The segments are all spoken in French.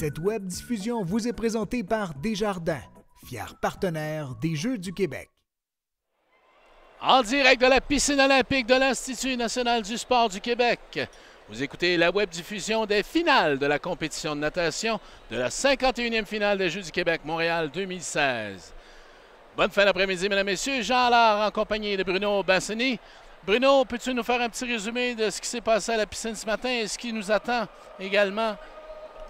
Cette web diffusion vous est présentée par Desjardins, fier partenaire des Jeux du Québec. En direct de la piscine olympique de l'Institut national du sport du Québec, vous écoutez la web diffusion des finales de la compétition de natation de la 51e finale des Jeux du Québec Montréal 2016. Bonne fin d'après-midi, mesdames et messieurs. Jean Allard en compagnie de Bruno Bassini. Bruno, peux-tu nous faire un petit résumé de ce qui s'est passé à la piscine ce matin et ce qui nous attend également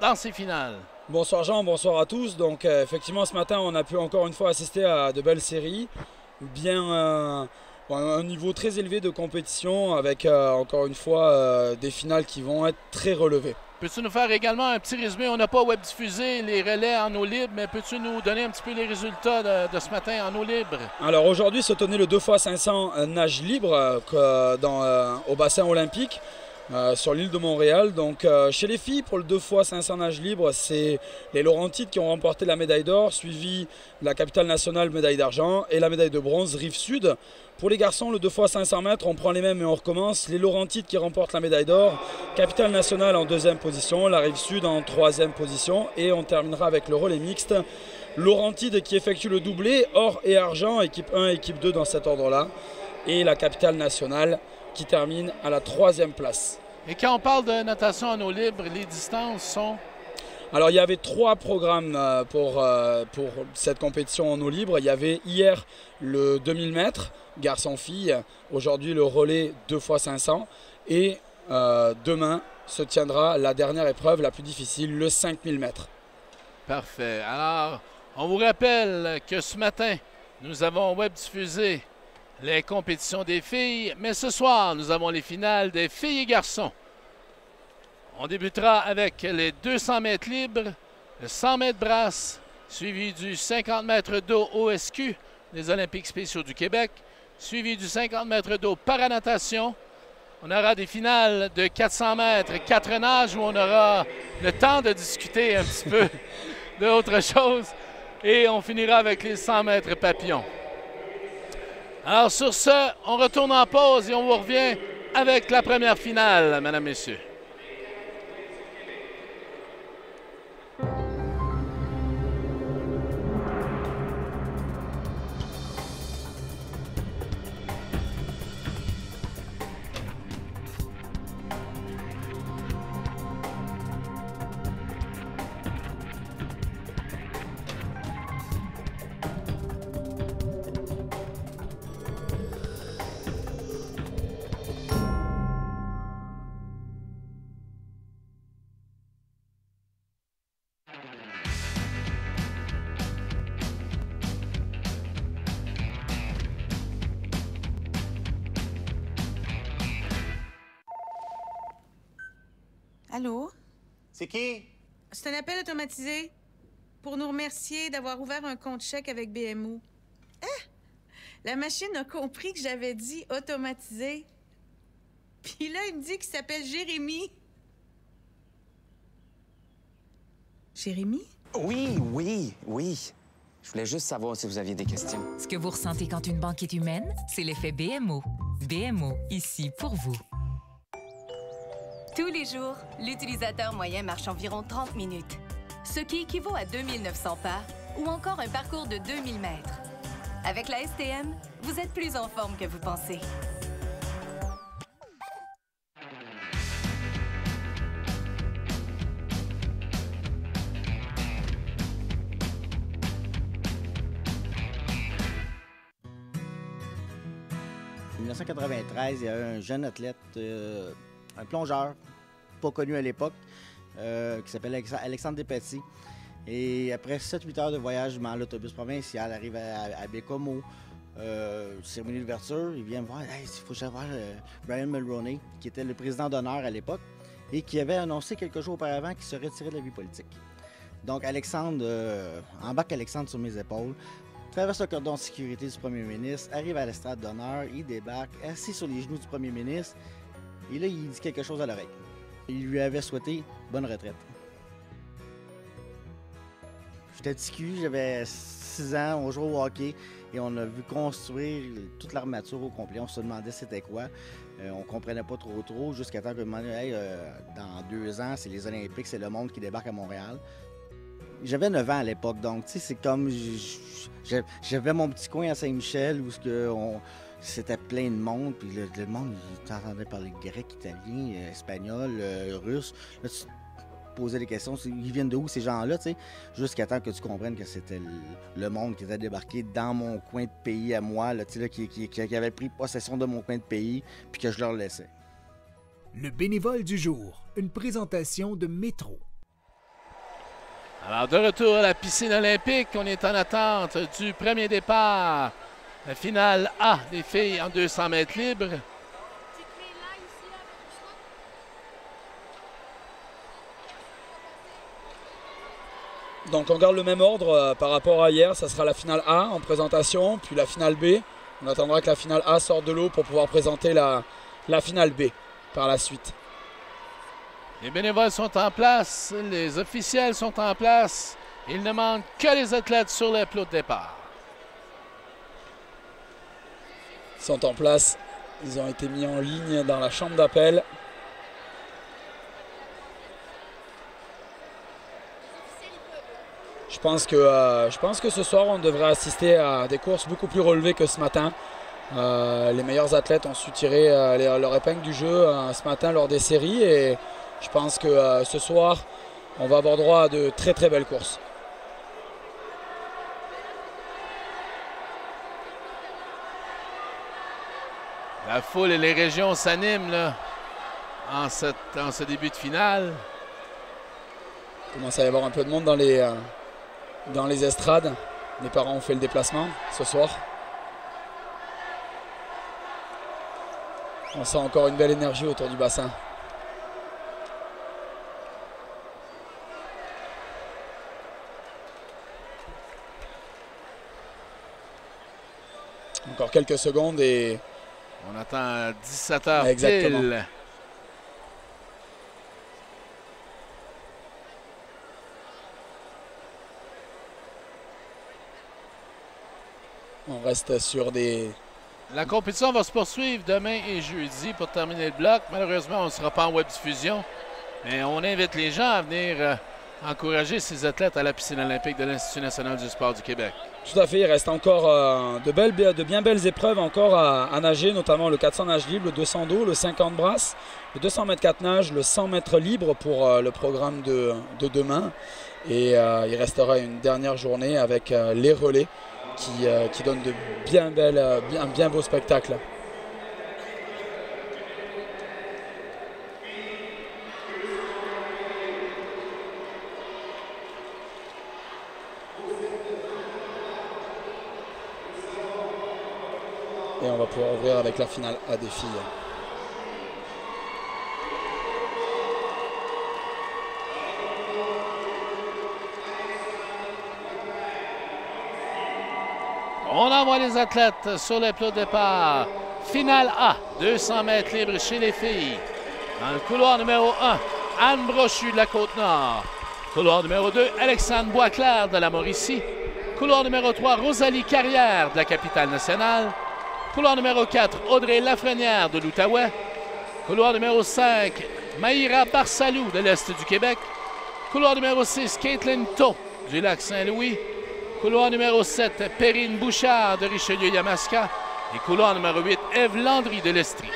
dans ces finales? Bonsoir Jean, bonsoir à tous. Donc effectivement ce matin on a pu encore une fois assister à de belles séries, un niveau très élevé de compétition avec encore une fois des finales qui vont être très relevées. Peux-tu nous faire également un petit résumé? On n'a pas web diffusé les relais en eau libre, mais peux-tu nous donner un petit peu les résultats de ce matin en eau libre? Alors aujourd'hui se tenait le 2x500 nage libre au bassin olympique. Sur l'île de Montréal. Donc chez les filles, pour le 2x500 nage libre, c'est les Laurentides qui ont remporté la médaille d'or, suivi de la capitale nationale médaille d'argent et la médaille de bronze Rive-Sud. Pour les garçons, le 2x500 mètres, on prend les mêmes et on recommence. Les Laurentides qui remportent la médaille d'or, capitale nationale en deuxième position, la Rive-Sud en troisième position et on terminera avec le relais mixte. Laurentides qui effectue le doublé, or et argent, équipe 1 et équipe 2 dans cet ordre-là. Et la capitale nationale qui termine à la troisième place. Et quand on parle de natation en eau libre, les distances sont? Alors il y avait 3 programmes pour cette compétition en eau libre. Il y avait hier le 2000 mètres, garçon-fille, aujourd'hui le relais 2x500 et demain se tiendra la dernière épreuve, la plus difficile, le 5000 mètres. Parfait. Alors, on vous rappelle que ce matin, nous avons web diffusé les compétitions des filles, mais ce soir, nous avons les finales des filles et garçons. On débutera avec les 200 mètres libres, le 100 mètres brasse, suivi du 50 mètres d'eau OSQ des Olympiques spéciaux du Québec, suivi du 50 mètres d'eau paranatation. On aura des finales de 400 mètres, 4 nages, où on aura le temps de discuter un petit peu d'autre chose. Et on finira avec les 100 mètres papillons. Alors sur ce, on retourne en pause et on vous revient avec la première finale, mesdames, messieurs. Allô? C'est qui? C'est un appel automatisé pour nous remercier d'avoir ouvert un compte chèque avec BMO. Ah! La machine a compris que j'avais dit automatisé. Puis là, il me dit qu'il s'appelle Jérémy. Jérémy? Oui. Je voulais juste savoir si vous aviez des questions. Ce que vous ressentez quand une banque est humaine, c'est l'effet BMO. BMO, ici pour vous. Tous les jours, l'utilisateur moyen marche environ 30 minutes, ce qui équivaut à 2900 pas ou encore un parcours de 2000 mètres. Avec la STM, vous êtes plus en forme que vous pensez. En 1993, il y a un jeune athlète, un plongeur, pas connu à l'époque, qui s'appelle Alexandre Despetit. Et après 7-8 heures de voyage dans l'autobus provincial, arrive à Bécomo, cérémonie d'ouverture, il vient me voir, hey, il faut que j'aille voir Brian Mulroney, qui était le président d'honneur à l'époque, et qui avait annoncé quelques jours auparavant qu'il se retirait de la vie politique. Donc Alexandre, embarque Alexandre sur mes épaules, traverse le cordon de sécurité du premier ministre, arrive à l'estrade d'honneur, il débarque, assis sur les genoux du premier ministre, et là, il dit quelque chose à l'oreille. Il lui avait souhaité bonne retraite. J'étais petit cul, j'avais 6 ans, on jouait au hockey et on a vu construire toute l'armature au complet. On se demandait c'était quoi. On comprenait pas trop jusqu'à temps que hey, dans 2 ans, c'est les Olympiques, c'est le monde qui débarque à Montréal. J'avais 9 ans à l'époque, donc c'est comme j'avais mon petit coin à Saint-Michel où c'était plein de monde, puis le monde, il t'entendait parler grec, italien, espagnol, russe. Là, tu te posais des questions, ils viennent de où ces gens-là, tu sais, jusqu'à temps que tu comprennes que c'était le monde qui était débarqué dans mon coin de pays à moi, là, tu sais, qui avait pris possession de mon coin de pays, puis que je leur laissais. Le bénévole du jour, une présentation de Métro. Alors, de retour à la piscine olympique, on est en attente du premier départ. La finale A des filles en 200 mètres libres. Donc on garde le même ordre par rapport à hier. Ça sera la finale A en présentation, puis la finale B. On attendra que la finale A sorte de l'eau pour pouvoir présenter la finale B par la suite. Les bénévoles sont en place, les officiels sont en place. Il ne manque que les athlètes sur les plots de départ. Ils sont en place. Ils ont été mis en ligne dans la chambre d'appel. Je pense que ce soir, on devrait assister à des courses beaucoup plus relevées que ce matin. Les meilleurs athlètes ont su tirer leur épingle du jeu ce matin lors des séries. Et je pense que ce soir, on va avoir droit à de très très belles courses. La foule et les régions s'animent là, en ce début de finale. Il commence à y avoir un peu de monde dans les estrades. Les parents ont fait le déplacement ce soir. On sent encore une belle énergie autour du bassin. Encore quelques secondes et... On attend à 17h Exactement. Pile. On reste sur des... La compétition va se poursuivre demain et jeudi pour terminer le bloc. Malheureusement, on ne sera pas en web diffusion. Mais on invite les gens à venir encourager ces athlètes à la piscine olympique de l'Institut national du sport du Québec. Tout à fait, il reste encore de bien belles épreuves encore à nager, notamment le 400 nage libre, le 200 dos, le 50 brasses, le 200 mètres 4 nage, le 100 mètres libre pour le programme de demain. Et il restera une dernière journée avec les relais qui donnent de bien beaux spectacles. Et on va pouvoir ouvrir avec la finale A des filles. On envoie les athlètes sur les plots de départ. Finale A, 200 mètres libres chez les filles. Dans le couloir numéro 1, Anne Brochu de la Côte-Nord. Couloir numéro 2, Alexandre Boisclair de la Mauricie. Couloir numéro 3, Rosalie Carrière de la Capitale-Nationale. Couloir numéro 4, Audrey Lafrenière de l'Outaouais. Couloir numéro 5, Maïra Barsalou de l'Est du Québec. Couloir numéro 6, Caitlin Tau du Lac-Saint-Louis. Couloir numéro 7, Perrine Bouchard de Richelieu-Yamaska. Et couloir numéro 8, Ève Landry de l'Estrie.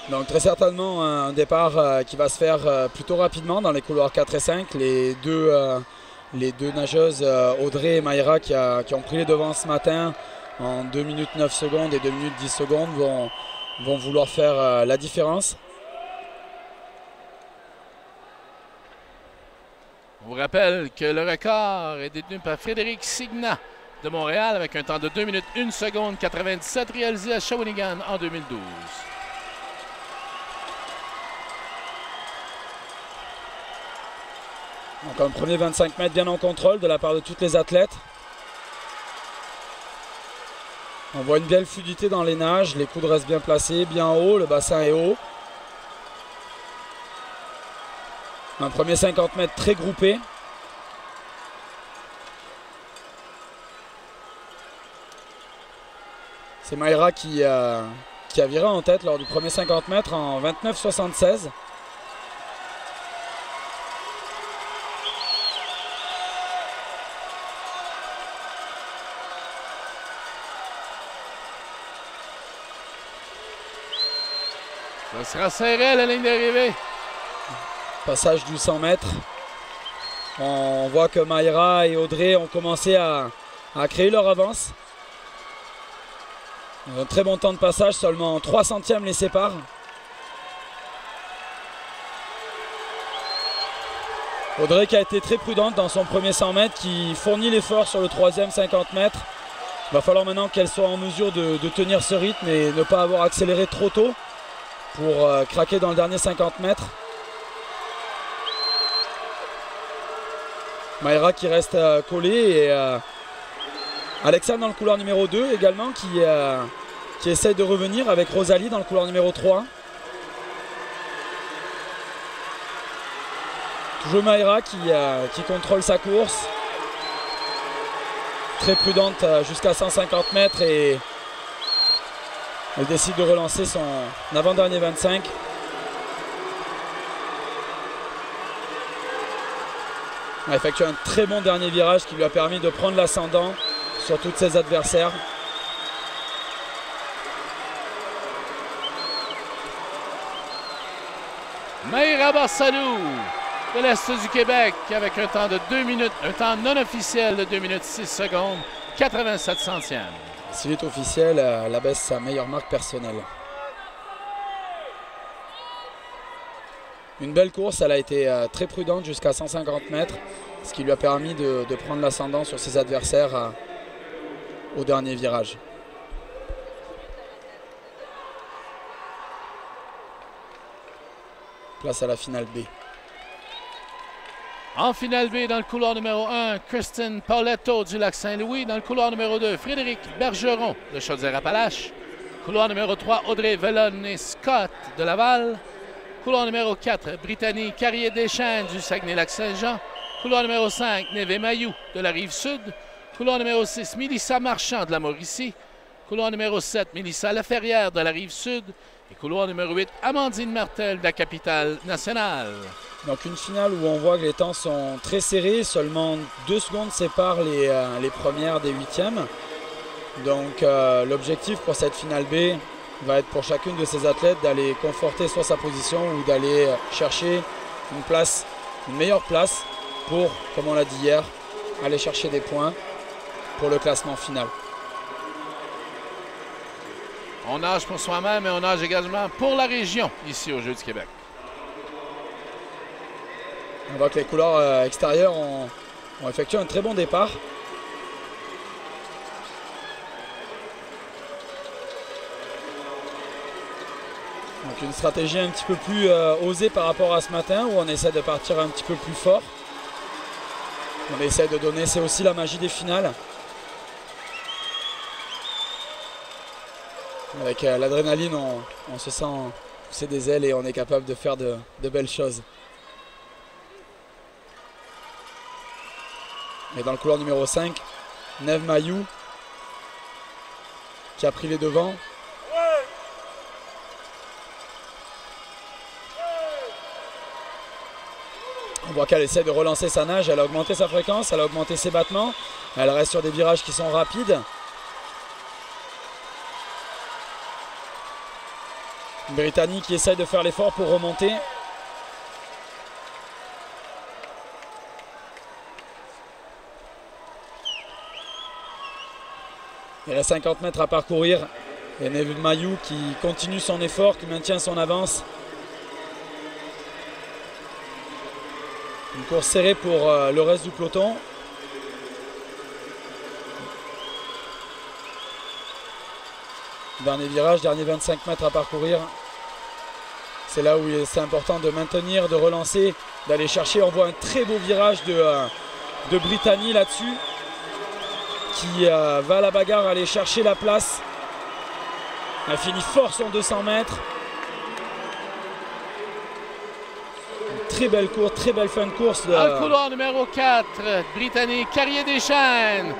Donc très certainement un départ qui va se faire plutôt rapidement dans les couloirs 4 et 5. Les deux nageuses, Audrey et Maïra, qui ont pris les devants ce matin en 2 minutes 9 secondes et 2 minutes 10 secondes, vont vouloir faire la différence. On vous rappelle que le record est détenu par Frédéric Signat de Montréal avec un temps de 2 minutes 1 seconde 97 réalisé à Shawinigan en 2012. Donc un premier 25 mètres bien en contrôle de la part de toutes les athlètes. On voit une belle fluidité dans les nages, les coudes restent bien placés, bien haut, le bassin est haut. Un premier 50 mètres très groupé. C'est Mayra qui a viré en tête lors du premier 50 mètres en 29,76. Ça sera serré à la ligne d'arrivée. Passage du 100 mètres. On voit que Mayra et Audrey ont commencé à créer leur avance. Un très bon temps de passage, seulement 3 centièmes les séparent. Audrey qui a été très prudente dans son premier 100 mètres, qui fournit l'effort sur le troisième 50 mètres. Il va falloir maintenant qu'elle soit en mesure de tenir ce rythme et ne pas avoir accéléré trop tôt pour craquer dans le dernier 50 mètres. Mayra qui reste collée et Alexandre dans le couloir numéro 2 également qui essaye de revenir avec Rosalie dans le couloir numéro 3. Toujours Mayra qui contrôle sa course. Très prudente jusqu'à 150 mètres et elle décide de relancer son avant-dernier 25. Elle a effectué un très bon dernier virage qui lui a permis de prendre l'ascendant sur tous ses adversaires. Mayra Barsalou de l'Est du Québec avec un temps de 2 minutes, un temps non officiel de 2 minutes 6 secondes, 87 centièmes. S'il est officiel, elle abaisse sa meilleure marque personnelle. Une belle course, elle a été très prudente jusqu'à 150 mètres, ce qui lui a permis de prendre l'ascendant sur ses adversaires au dernier virage. Place à la finale B. En finale B, dans le couloir numéro 1, Kristen Pauletto du Lac-Saint-Louis. Dans le couloir numéro 2, Frédéric Bergeron de Chaudière-Appalaches. Couloir numéro 3, Audrey Velon-Scott de Laval. Couloir numéro 4, Brittany Carrier-Deschênes du Saguenay-Lac-Saint-Jean. Couloir numéro 5, Neve Mayou de la Rive-Sud. Couloir numéro 6, Mélissa Marchand de la Mauricie. Couloir numéro 7, Mélissa Laferrière de la Rive-Sud. Et couloir numéro 8, Amandine Martel de la Capitale-Nationale. Donc une finale où on voit que les temps sont très serrés. Seulement 2 secondes séparent les premières des huitièmes. Donc l'objectif pour cette finale B va être pour chacune de ces athlètes d'aller conforter soit sa position ou d'aller chercher une meilleure place pour, comme on l'a dit hier, aller chercher des points pour le classement final. On nage pour soi-même et on nage également pour la région ici aux Jeux du Québec. On voit que les couleurs extérieures ont effectué un très bon départ. Donc une stratégie un petit peu plus osée par rapport à ce matin où on essaie de partir un petit peu plus fort. On essaie de donner, c'est aussi la magie des finales. Avec l'adrénaline, on se sent pousser des ailes et on est capable de faire de belles choses. Et dans le couloir numéro 5, Neve Mayou qui a pris les devants. On voit qu'elle essaie de relancer sa nage, elle a augmenté sa fréquence, elle a augmenté ses battements. Elle reste sur des virages qui sont rapides. Brittany qui essaie de faire l'effort pour remonter. Il reste 50 mètres à parcourir. Et Neve Mayou qui continue son effort, qui maintient son avance. Une course serrée pour le reste du peloton. Dernier virage, dernier 25 mètres à parcourir. C'est là où c'est important de maintenir, de relancer, d'aller chercher. On voit un très beau virage de Brittany là-dessus, qui va à la bagarre aller chercher la place. Elle finit fort son 200 mètres. Une très belle course, très belle fin de course. Dans le couloir numéro 4, Britannique Carrier-Deschênes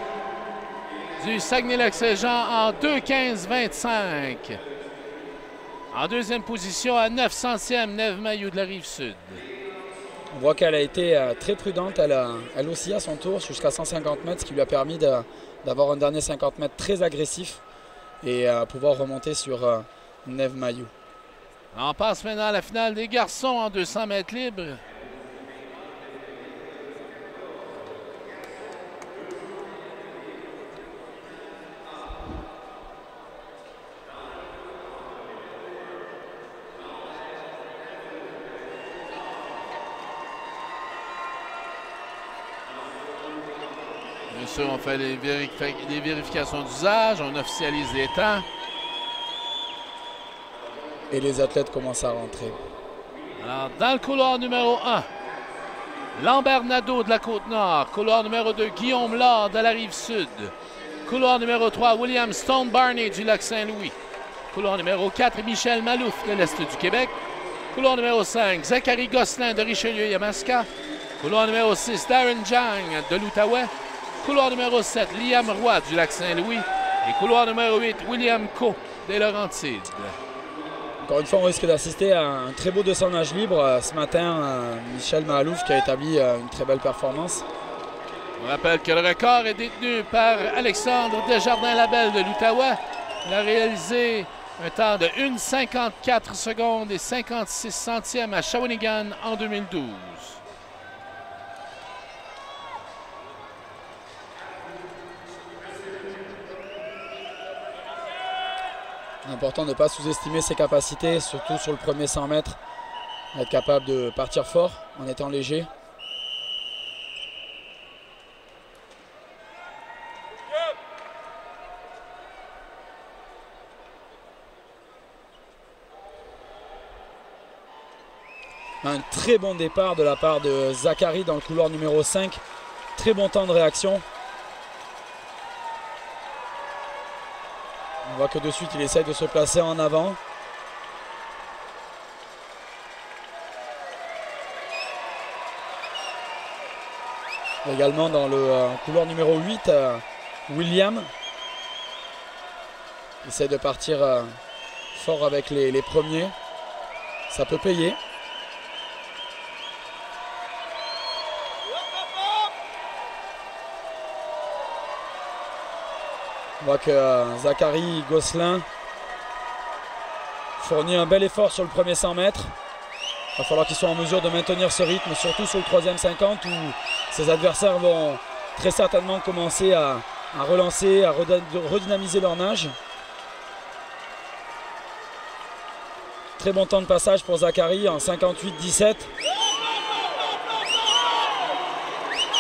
du Saguenay-Lac-Saint-Jean en 2:15:25. En deuxième position à 900e, Neve Mailloux de la Rive-Sud. On voit qu'elle a été très prudente. Elle aussi à son tour jusqu'à 150 mètres, ce qui lui a permis d'avoir un dernier 50 mètres très agressif et pouvoir remonter sur Neve Mailloux. On passe maintenant à la finale des garçons en 200 mètres libres. Bien sûr, on fait les vérifications d'usage, on officialise les temps. Et les athlètes commencent à rentrer. Alors, dans le couloir numéro 1, Lambert Nadeau de la Côte-Nord. Couloir numéro 2, Guillaume Lard de la Rive-Sud. Couloir numéro 3, William Stone Barney du Lac-Saint-Louis. Couloir numéro 4, Michel Malouf de l'Est du Québec. Couloir numéro 5, Zachary Gosselin de Richelieu-Yamaska. Couloir numéro 6, Darren Jang de l'Outaouais. Couloir numéro 7, Liam Roy du Lac-Saint-Louis. Et couloir numéro 8, William Coe des Laurentides. Encore une fois, on risque d'assister à un très beau 200 nage libre. Ce matin, Michel Malouf qui a établi une très belle performance. On rappelle que le record est détenu par Alexandre Desjardins-Labelle de l'Outaouais. Il a réalisé un temps de 1:54 secondes et 56 centièmes à Shawinigan en 2012. Important de ne pas sous-estimer ses capacités, surtout sur le premier 100 mètres. Être capable de partir fort en étant léger. Un très bon départ de la part de Zachary dans le couloir numéro 5. Très bon temps de réaction. On voit que de suite, il essaye de se placer en avant. Également dans le couloir numéro 8, William. Il essaie de partir fort avec les premiers. Ça peut payer. On voit que Zachary Gosselin fournit un bel effort sur le premier 100 mètres. Il va falloir qu'il soit en mesure de maintenir ce rythme, surtout sur le troisième 50 où ses adversaires vont très certainement commencer à relancer, à redynamiser leur nage. Très bon temps de passage pour Zachary en 58-17.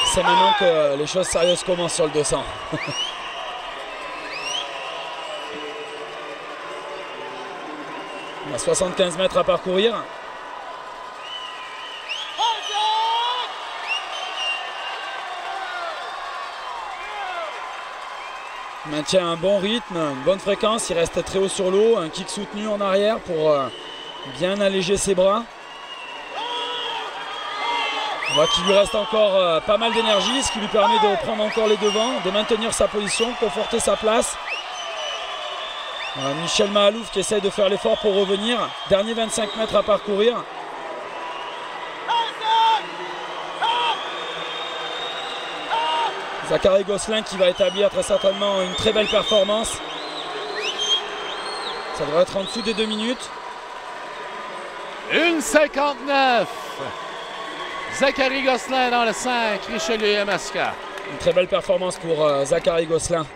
C'est maintenant que les choses sérieuses commencent sur le 200. On a 75 mètres à parcourir. Il maintient un bon rythme, une bonne fréquence. Il reste très haut sur l'eau. Un kick soutenu en arrière pour bien alléger ses bras. On voit qu'il lui reste encore pas mal d'énergie, ce qui lui permet de prendre encore les devants, de maintenir sa position, conforter sa place. Michel Mahalouf qui essaie de faire l'effort pour revenir. Dernier 25 mètres à parcourir. Zachary Gosselin qui va établir très certainement une très belle performance. Ça devrait être en dessous des 2 minutes. 1:59. Zachary Gosselin dans le 5, Richelieu-Yamaska. Une très belle performance pour Zachary Gosselin.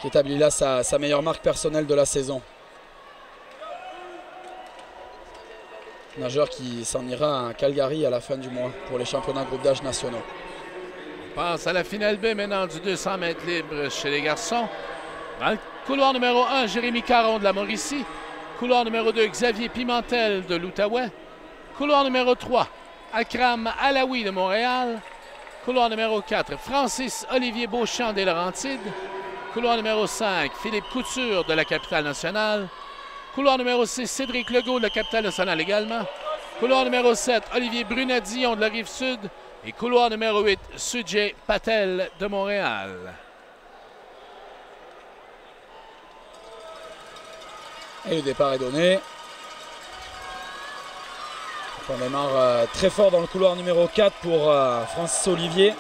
Qui établit là sa meilleure marque personnelle de la saison. Nageur qui s'en ira à Calgary à la fin du mois pour les championnats groupe d'âge nationaux. On passe à la finale B maintenant du 200 mètres libre chez les garçons. Dans le couloir numéro 1, Jérémy Caron de la Mauricie. Couloir numéro 2, Xavier Pimentel de l'Outaouais. Couloir numéro 3, Akram Alaoui de Montréal. Couloir numéro 4, Francis Olivier Beauchamp des Laurentides. Couloir numéro 5, Philippe Couture de la Capitale nationale. Couloir numéro 6, Cédric Legault de la capitale nationale également. Couloir numéro 7, Olivier Brunet-Dillon de la Rive-Sud. Et couloir numéro 8, Sujay Patel de Montréal. Et le départ est donné. On démarre très fort dans le couloir numéro 4 pour Francis Olivier.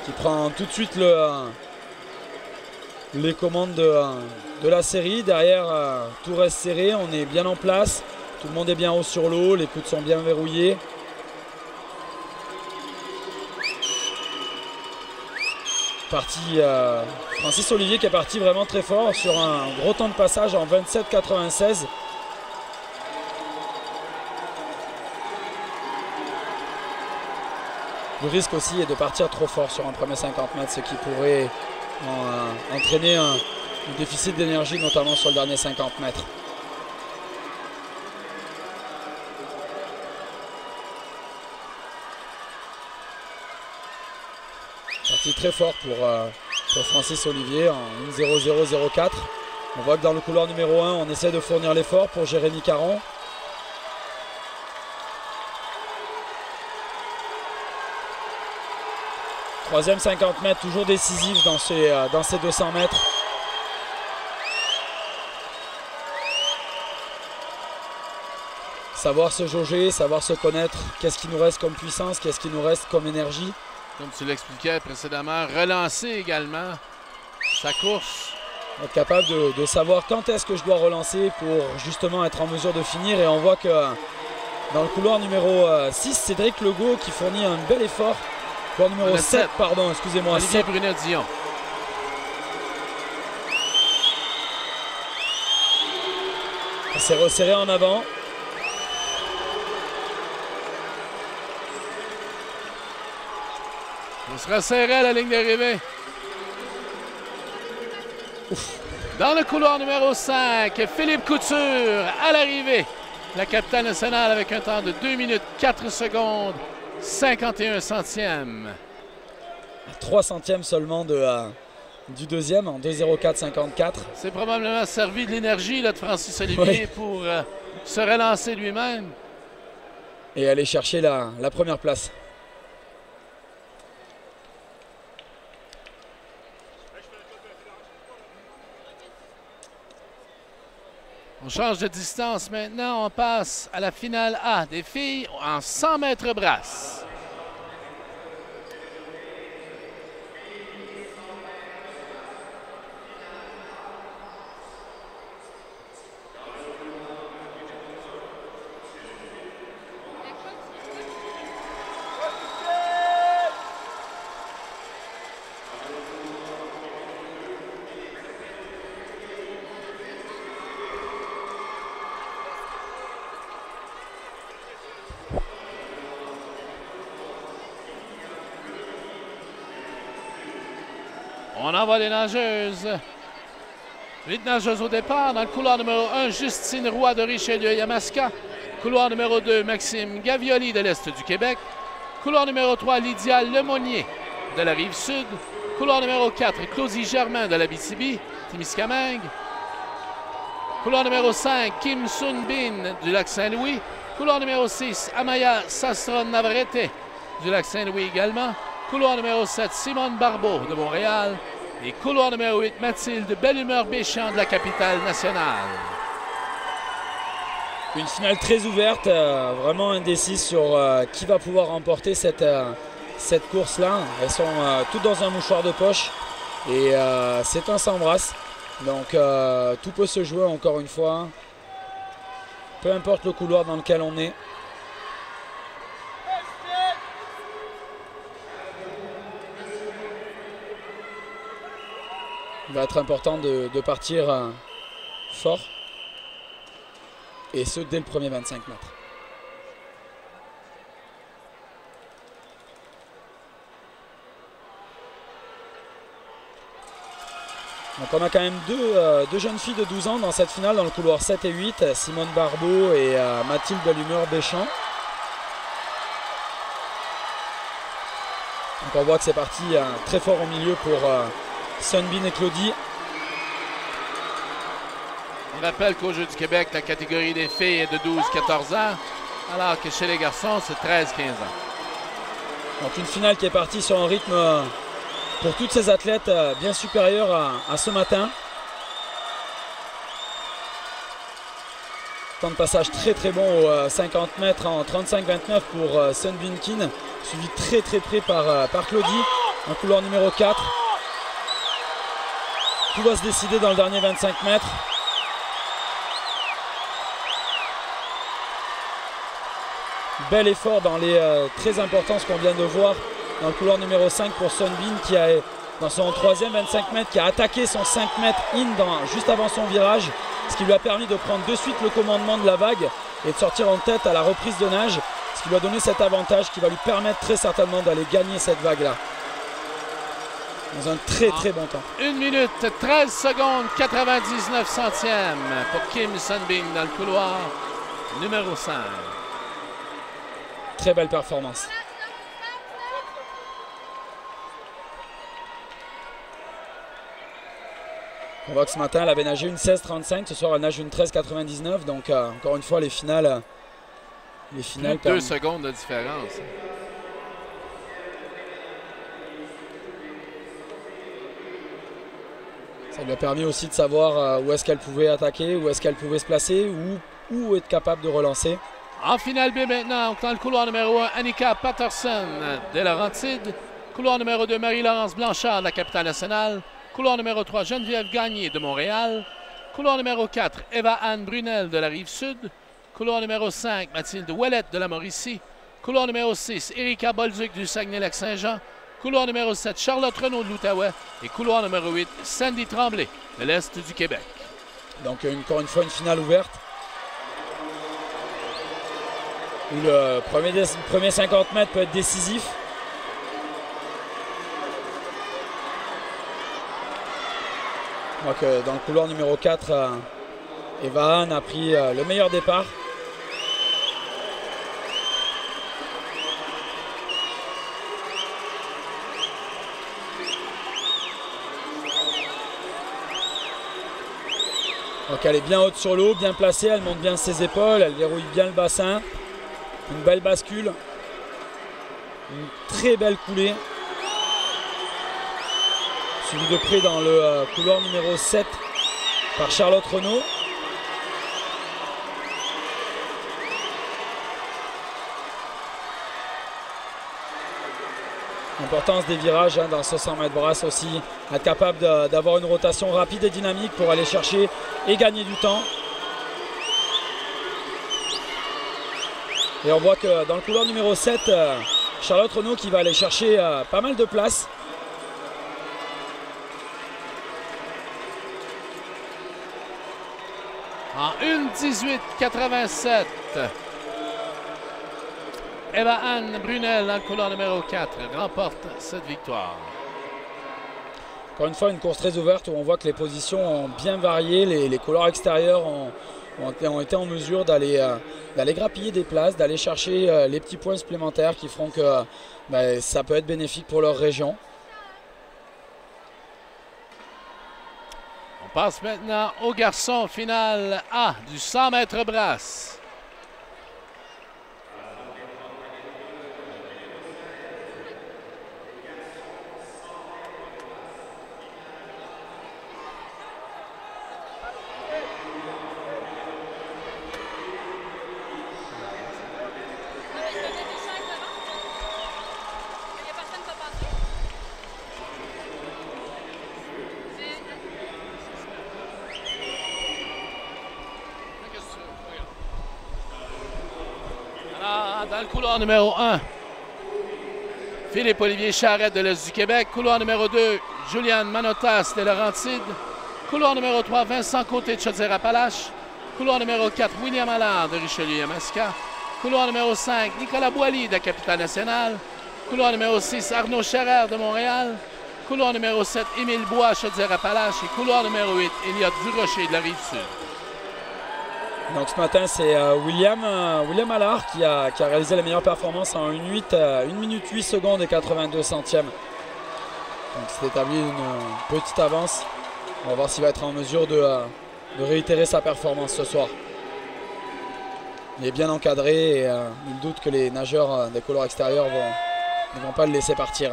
Qui prend tout de suite les commandes de la série. Derrière, tout reste serré, on est bien en place. Tout le monde est bien haut sur l'eau, les coudes sont bien verrouillés. Parti Francis Olivier qui est parti vraiment très fort sur un gros temps de passage en 27,96. Le risque aussi est de partir trop fort sur un premier 50 mètres, ce qui pourrait entraîner un déficit d'énergie, notamment sur le dernier 50 mètres. Parti très fort pour Francis Olivier en 1.00.04. On voit que dans le couloir numéro 1, on essaie de fournir l'effort pour Jérémy Caron. Troisième 50 mètres, toujours décisif dans ces 200 mètres. Savoir se jauger, savoir se connaître, qu'est-ce qui nous reste comme puissance, qu'est-ce qui nous reste comme énergie. Comme tu l'expliquais précédemment, relancer également sa course. Être capable de savoir quand est-ce que je dois relancer pour justement être en mesure de finir. Et on voit que dans le couloir numéro 6, Cédric Legault qui fournit un bel effort. Couloir numéro 7, pardon, excusez-moi. Olivier Brunet-Dillon. Il s'est resserré en avant. On se resserrait à la ligne d'arrivée. Dans le couloir numéro 5, Philippe Couture à l'arrivée. La capitale nationale avec un temps de 2 minutes 4 secondes 51 centièmes. 3 centièmes seulement du deuxième en 2.04.54. C'est probablement servi de l'énergie de Francis Olivier pour se relancer lui-même. Et aller chercher la première place. On change de distance maintenant. On passe à la finale A des filles en 100 mètres brasse. On envoie les nageuses. 8 nageuses au départ. Dans le couloir numéro 1, Justine Roy de Richelieu-Yamaska. Couloir numéro 2, Maxime Gavioli de l'Est du Québec. Couloir numéro 3, Lydia Lemonnier de la Rive-Sud. Couloir numéro 4, Claudie Germain de l'Abitibi, Témiscamingue. Couloir numéro 5, Kim Sun Bin du Lac-Saint-Louis. Couloir numéro 6, Amaya Sastron-Navarrete du Lac-Saint-Louis également. Couloir numéro 7, Simone Barbeau de Montréal. Et couloir numéro 8, Mathilde Bellumeur-Béchamp de la capitale nationale. Une finale très ouverte, vraiment indécise sur qui va pouvoir remporter cette course-là. Elles sont toutes dans un mouchoir de poche et c'est un s'embrasse. Donc tout peut se jouer encore une fois. Peu importe le couloir dans lequel on est. Il va être important de partir fort. Et ce, dès le premier 25 mètres. Donc on a quand même deux jeunes filles de 12 ans dans cette finale, dans le couloir 7 et 8. Simone Barbeau et Mathilde Bellumeur-Béchamp. Donc on voit que c'est parti très fort au milieu pour Sunbeam et Claudie. On rappelle qu'au Jeux du Québec, la catégorie des filles est de 12-14 ans, alors que chez les garçons, c'est 13-15 ans. Donc une finale qui est partie sur un rythme pour toutes ces athlètes bien supérieur à ce matin. Temps de passage très très bon au 50 mètres en 35-29 pour Sun Binkin, suivi très très près par Claudie en couloir numéro 4. Tout va se décider dans le dernier 25 mètres. Bel effort dans les très importants, ce qu'on vient de voir dans le couloir numéro 5 pour Sunbeam qui a, dans son troisième 25 mètres, qui a attaqué son 5 mètres in juste avant son virage, ce qui lui a permis de prendre de suite le commandement de la vague et de sortir en tête à la reprise de nage, ce qui lui a donné cet avantage qui va lui permettre très certainement d'aller gagner cette vague-là. Dans un très très bon temps. 1 minute 13 secondes 99 centièmes pour Kim Sunbeam dans le couloir numéro 5. Très belle performance. On voit que ce matin, elle avait nagé une 16,35. Ce soir, elle nage une 13,99. Donc, encore une fois, les finales. Plus de 2 secondes de différence. Ça lui a permis aussi de savoir où est-ce qu'elle pouvait attaquer, où est-ce qu'elle pouvait se placer, où être capable de relancer. En finale B maintenant, dans le couloir numéro 1, Annika Patterson de Laurentides. Couloir numéro 2, Marie-Laurence Blanchard de la capitale nationale. Couloir numéro 3, Geneviève Gagné de Montréal. Couloir numéro 4, Eva-Anne Brunel de la Rive-Sud. Couloir numéro 5, Mathilde Ouellette de la Mauricie. Couloir numéro 6, Erika Bolduc du Saguenay-Lac-Saint-Jean. Couloir numéro 7, Charlotte Renaud de l'Outaouais. Et couloir numéro 8, Sandy Tremblay de l'Est du Québec. Donc encore une fois, une finale ouverte. Où le premier 50 mètres peut être décisif. Donc, dans le couloir numéro 4, Eva-Anne a pris le meilleur départ. Donc elle est bien haute sur l'eau, bien placée, elle monte bien ses épaules, elle verrouille bien le bassin. Une belle bascule. Une très belle coulée. Suivi de près dans le couloir numéro 7 par Charlotte Renaud. L'importance des virages dans ce 100 mètres brasse aussi, être capable d'avoir une rotation rapide et dynamique pour aller chercher et gagner du temps. Et on voit que dans le couloir numéro 7, Charlotte Renaud qui va aller chercher pas mal de place. En 1:18,87. Eva-Anne Brunel dans le couloir numéro 4 remporte cette victoire. Encore une fois, une course très ouverte où on voit que les positions ont bien varié. Les couloirs extérieurs ont été en mesure d'aller grappiller des places, d'aller chercher les petits points supplémentaires qui feront que ça peut être bénéfique pour leur région. On passe maintenant aux garçons, finale A du 100 mètres brasse. Dans le couloir numéro 1, Philippe-Olivier Charette de l'Est du Québec. Couloir numéro 2, Juliane Manotas de Laurentides. Couloir numéro 3, Vincent Côté de Chaudière-Appalaches. Couloir numéro 4, William Allard de Richelieu-Yamaska. Couloir numéro 5, Nicolas Boilly de la capitale nationale. Couloir numéro 6, Arnaud Charrère de Montréal. Couloir numéro 7, Émile Bois, Chaudière-Appalaches. Et couloir numéro 8, Elliott Durocher de la Rive-Sud. Donc ce matin, c'est William Allard qui a réalisé la meilleure performance en 1 minute 8 secondes et 82 centièmes. Donc c'est établi une petite avance. On va voir s'il va être en mesure de réitérer sa performance ce soir. Il est bien encadré et il doute que les nageurs des couleurs extérieures ne vont pas le laisser partir.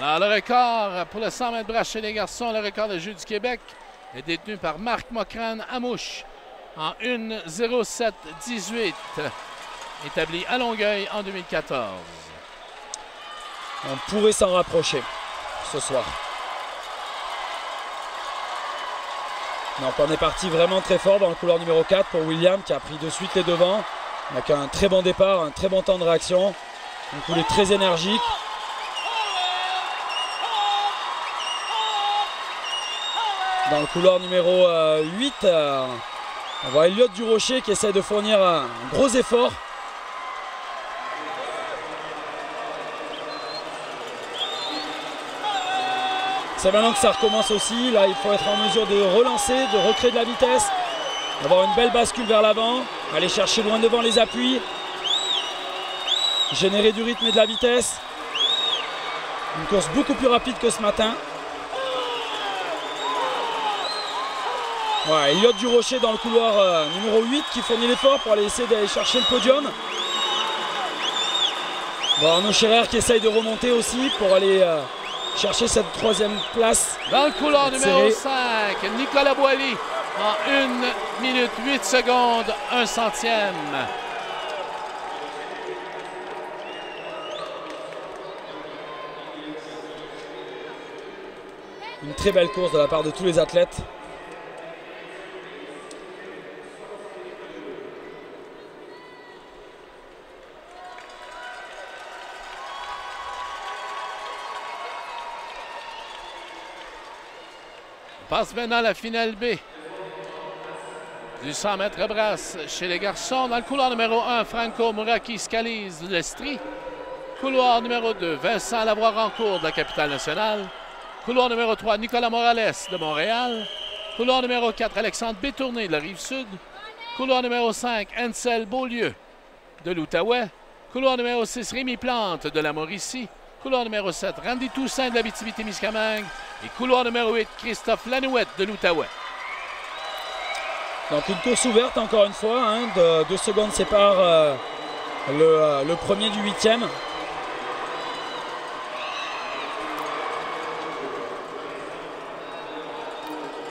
Alors, le record pour le 100 mètres brasse chez les garçons, le record de Jeux du Québec, est détenu par Marc Mocrane-Amouche en 1:07:18, établi à Longueuil en 2014. On pourrait s'en rapprocher ce soir. Donc on est parti vraiment très fort dans le couloir numéro 4 pour William qui a pris de suite les devants. Avec un très bon départ, un très bon temps de réaction. Un coulé très énergique. Dans le couloir numéro 8, on voit Elliott Durocher qui essaie de fournir un gros effort. C'est maintenant que ça recommence aussi. Là, il faut être en mesure de relancer, de recréer de la vitesse, d'avoir une belle bascule vers l'avant, aller chercher loin devant les appuis, générer du rythme et de la vitesse. Une course beaucoup plus rapide que ce matin. Ouais, Elliott Durocher dans le couloir numéro 8 qui fournit l'effort pour aller essayer d'aller chercher le podium. Bon, Arnaud Scherer qui essaye de remonter aussi pour aller chercher cette troisième place. Dans le couloir numéro 5, Nicolas Boily en 1 minute 8 secondes, 1 centième. Une très belle course de la part de tous les athlètes. On passe maintenant à la finale B du 100 mètres brasse chez les garçons. Dans le couloir numéro 1, Franco Mouraki Scalise de l'Estrie. Couloir numéro 2, Vincent Lavoie-Rancourt de la capitale nationale. Couloir numéro 3, Nicolas Morales de Montréal. Couloir numéro 4, Alexandre Bétourné de la Rive-Sud. Couloir numéro 5, Ansel Beaulieu de l'Outaouais. Couloir numéro 6, Rémi Plante de la Mauricie. Couloir numéro 7, Randy Toussaint de la Abitibi-Témiscamingue. Et couloir numéro 8, Christophe Lanouette de l'Outaouais. Donc une course ouverte encore une fois. 2 secondes séparent le premier du 8e.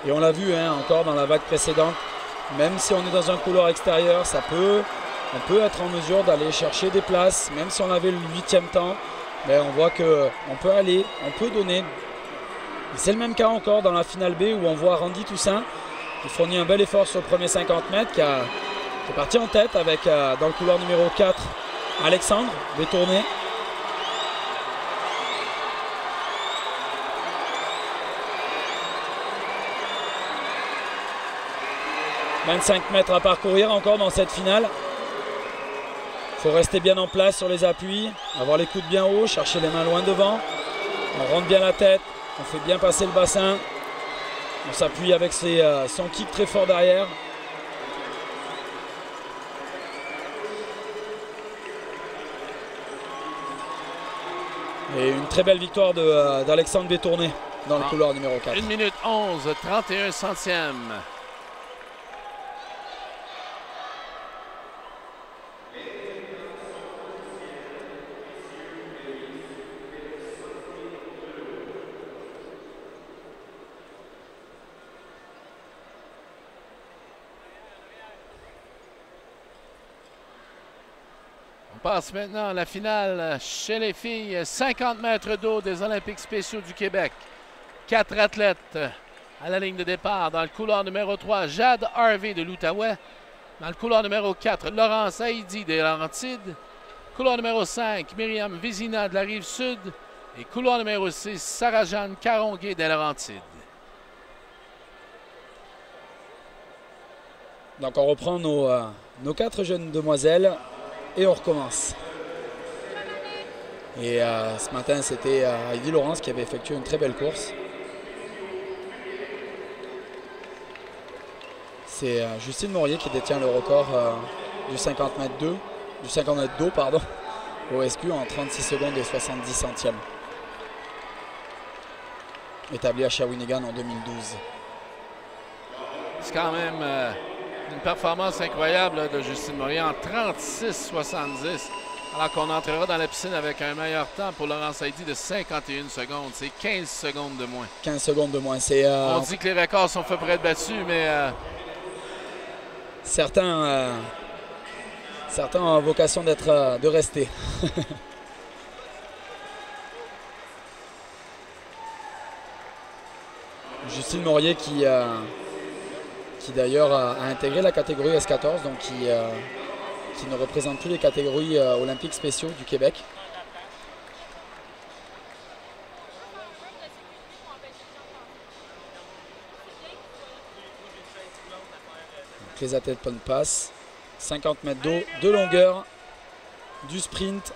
Et on l'a vu encore dans la vague précédente. Même si on est dans un couloir extérieur, on peut être en mesure d'aller chercher des places. Même si on avait le 8e temps. Mais on voit qu'on peut aller, on peut donner. C'est le même cas encore dans la finale B où on voit Randy Toussaint qui fournit un bel effort sur le premier 50 mètres, qui est parti en tête avec dans le couloir numéro 4 Alexandre Bétourné. « 25 mètres à parcourir encore dans cette finale. Il faut rester bien en place sur les appuis, avoir les coudes bien hauts, chercher les mains loin devant. On rentre bien la tête, on fait bien passer le bassin. On s'appuie avec son kick très fort derrière. Et une très belle victoire d'Alexandre Bétourné dans le couloir numéro 4. 1 minute 11, 31 centièmes. On passe maintenant à la finale chez les filles. 50 mètres d'eau des Olympiques spéciaux du Québec. 4 athlètes à la ligne de départ. Dans le couloir numéro 3, Jade Harvey de l'Outaouais. Dans le couloir numéro 4, Laurence Haïdi des Laurentides. Couloir numéro 5, Myriam Vézina de la Rive-Sud. Et couloir numéro 6, Sarah-Jeanne Caronguay des Laurentides. Donc on reprend nos 4 jeunes demoiselles et on recommence. Et ce matin, c'était Heidi Laurence qui avait effectué une très belle course. C'est Justine Morier qui détient le record du 50 mètres d'eau pardon, au SQ en 36 secondes et 70 centièmes. Établi à Shawinigan en 2012. C'est quand même une performance incroyable là, de Justine Morier en 36,70. Alors qu'on entrera dans la piscine avec un meilleur temps pour Laurence Heidi de 51 secondes. C'est 15 secondes de moins. 15 secondes de moins. On dit que les records sont faits pour être battus, mais... Certains ont vocation de rester. Justine Morier qui d'ailleurs a intégré la catégorie S14, donc qui ne représente plus les catégories olympiques spéciaux du Québec. Donc les athlètes prennent passe, 50 mètres d'eau, de longueur, du sprint.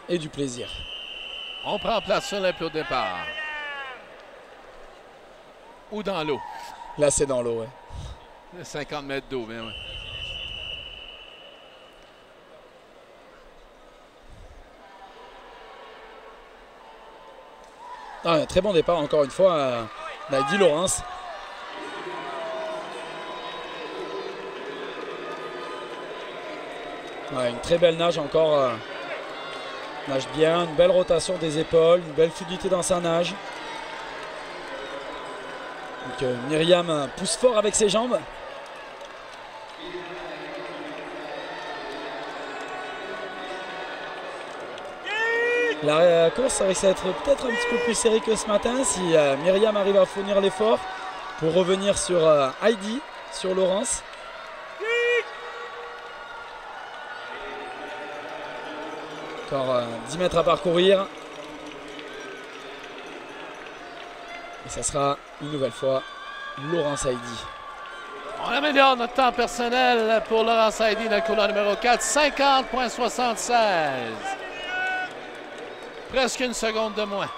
Et du plaisir. On prend place sur le au départ. Ou dans l'eau. Là, c'est dans l'eau, oui. 50 mètres d'eau, bien oui. Un très bon départ, encore une fois, d'Heidi Laurence. Ouais, une très belle nage encore. Nage bien, une belle rotation des épaules, une belle fluidité dans sa nage. Donc Myriam pousse fort avec ses jambes. La course risque d'être peut-être un petit peu plus serrée que ce matin si Myriam arrive à fournir l'effort pour revenir sur Heidi, sur Laurence. Encore 10 mètres à parcourir. Et ça sera une nouvelle fois Laurence Heidi. On améliore notre temps personnel pour Laurence Heidi dans le couloir numéro 4, 50,76. Presque une seconde de moins.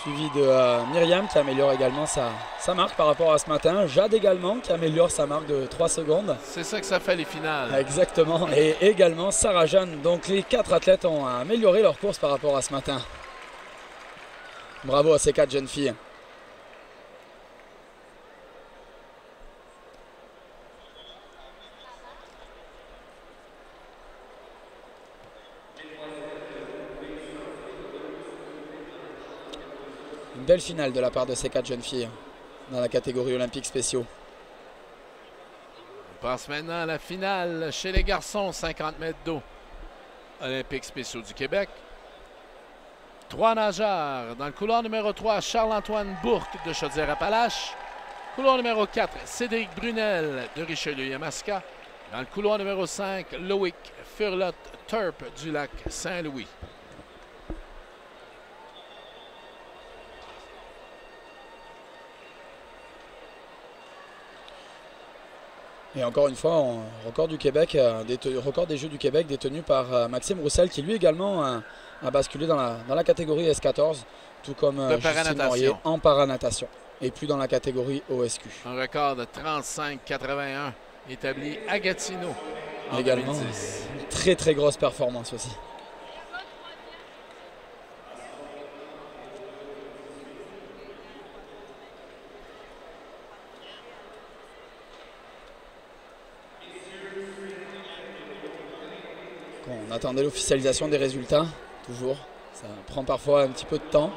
Suivi de Myriam qui améliore également sa marque par rapport à ce matin. Jade également qui améliore sa marque de 3 secondes. C'est ça que ça fait les finales. Exactement. Et également Sarah-Jeanne. Donc les 4 athlètes ont amélioré leur course par rapport à ce matin. Bravo à ces 4 jeunes filles. Une belle finale de la part de ces 4 jeunes filles dans la catégorie olympique spéciaux. On passe maintenant à la finale chez les garçons, 50 mètres d'eau. Olympiques spéciaux du Québec. 3 nageurs. Dans le couloir numéro 3, Charles-Antoine Bourque de Chaudière-Appalaches. Couloir numéro 4, Cédric Brunel de Richelieu-Yamaska. Dans le couloir numéro 5, Loïc Furlotte-Turp du lac Saint-Louis. Et encore une fois, record du Québec, record des Jeux du Québec détenu par Maxime Roussel qui lui également a basculé dans la catégorie S14, tout comme Justine Morier en paranatation et plus dans la catégorie OSQ. Un record de 35,81 établi à Gatineau en également 2010. Une très très grosse performance aussi. On attendait l'officialisation des résultats, toujours. Ça prend parfois un petit peu de temps.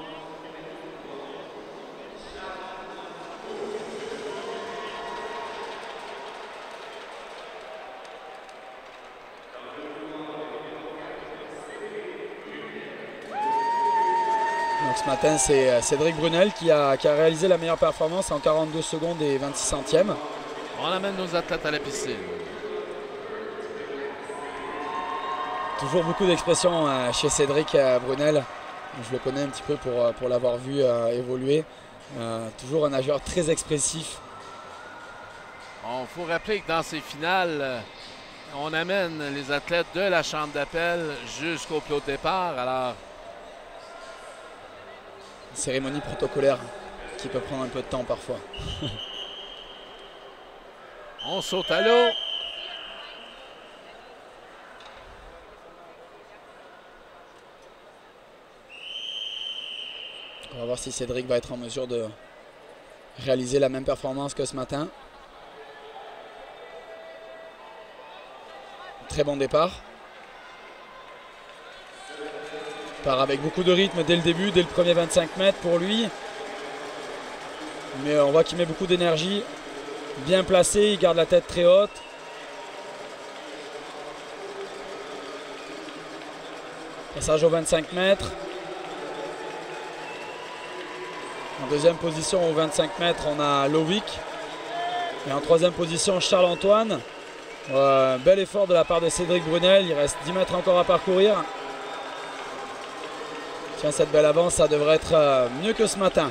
Donc ce matin, c'est Cédric Brunel qui a réalisé la meilleure performance en 42 secondes et 26 centièmes. On amène nos athlètes à la piscine. Toujours beaucoup d'expressions chez Cédric Brunel. Je le connais un petit peu pour l'avoir vu évoluer. Toujours un nageur très expressif. Il faut rappeler que dans ces finales, on amène les athlètes de la chambre d'appel jusqu'au plot de départ. Alors, une cérémonie protocolaire qui peut prendre un peu de temps parfois. on saute à l'eau. On va voir si Cédric va être en mesure de réaliser la même performance que ce matin. Très bon départ. Il part avec beaucoup de rythme dès le début, dès le premier 25 mètres pour lui. Mais on voit qu'il met beaucoup d'énergie. Bien placé, il garde la tête très haute. Passage aux 25 mètres. En deuxième position aux 25 mètres, on a Lovic. Et en troisième position, Charles-Antoine. Bel effort de la part de Cédric Brunel. Il reste 10 mètres encore à parcourir. Tiens, cette belle avance, ça devrait être mieux que ce matin.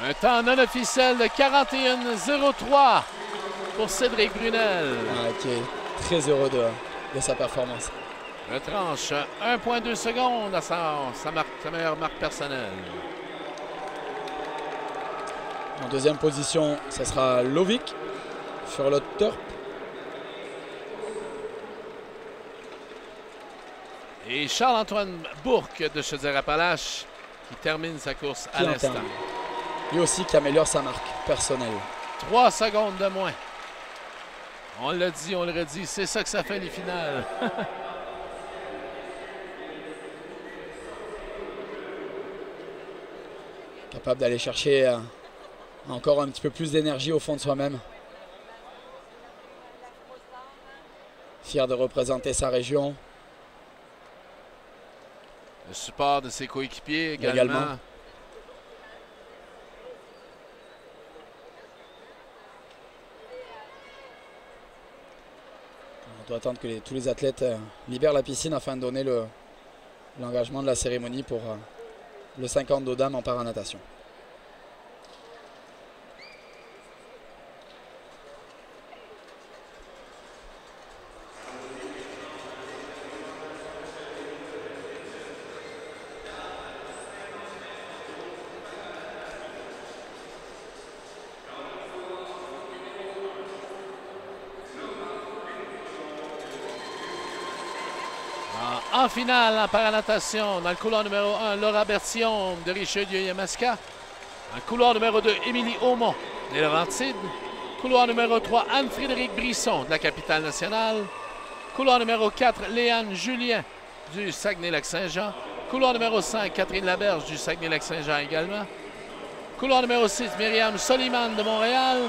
Un temps non officiel de 41,03 pour Cédric Brunel. Qui est très heureux de sa performance. Retranche 1,2 secondes à sa meilleure marque personnelle. En deuxième position, ce sera Lovic sur le Turp. Et Charles-Antoine Bourque de Chaudière-Appalaches qui termine sa course à l'instant. Lui aussi qui améliore sa marque personnelle. 3 secondes de moins. On l'a dit, on le redit, c'est ça que ça fait les finales. Capable d'aller chercher encore un petit peu plus d'énergie au fond de soi-même. Fier de représenter sa région. Le support de ses coéquipiers également. On doit attendre que tous les athlètes libèrent la piscine afin de donner l'engagement de la cérémonie pour le 50 dos dames en paranatation. En finale, en paranatation, dans le couloir numéro 1, Laura Bertillon de Richelieu-Yamaska. Dans le couloir numéro 2, Émilie Aumont des Laurentides. Couloir numéro 3, Anne-Frédérique Brisson de la Capitale-Nationale. Couloir numéro 4, Léane Julien du Saguenay-Lac-Saint-Jean. Couloir numéro 5, Catherine Laberge du Saguenay-Lac-Saint-Jean également. Couloir numéro 6, Myriam Soliman de Montréal.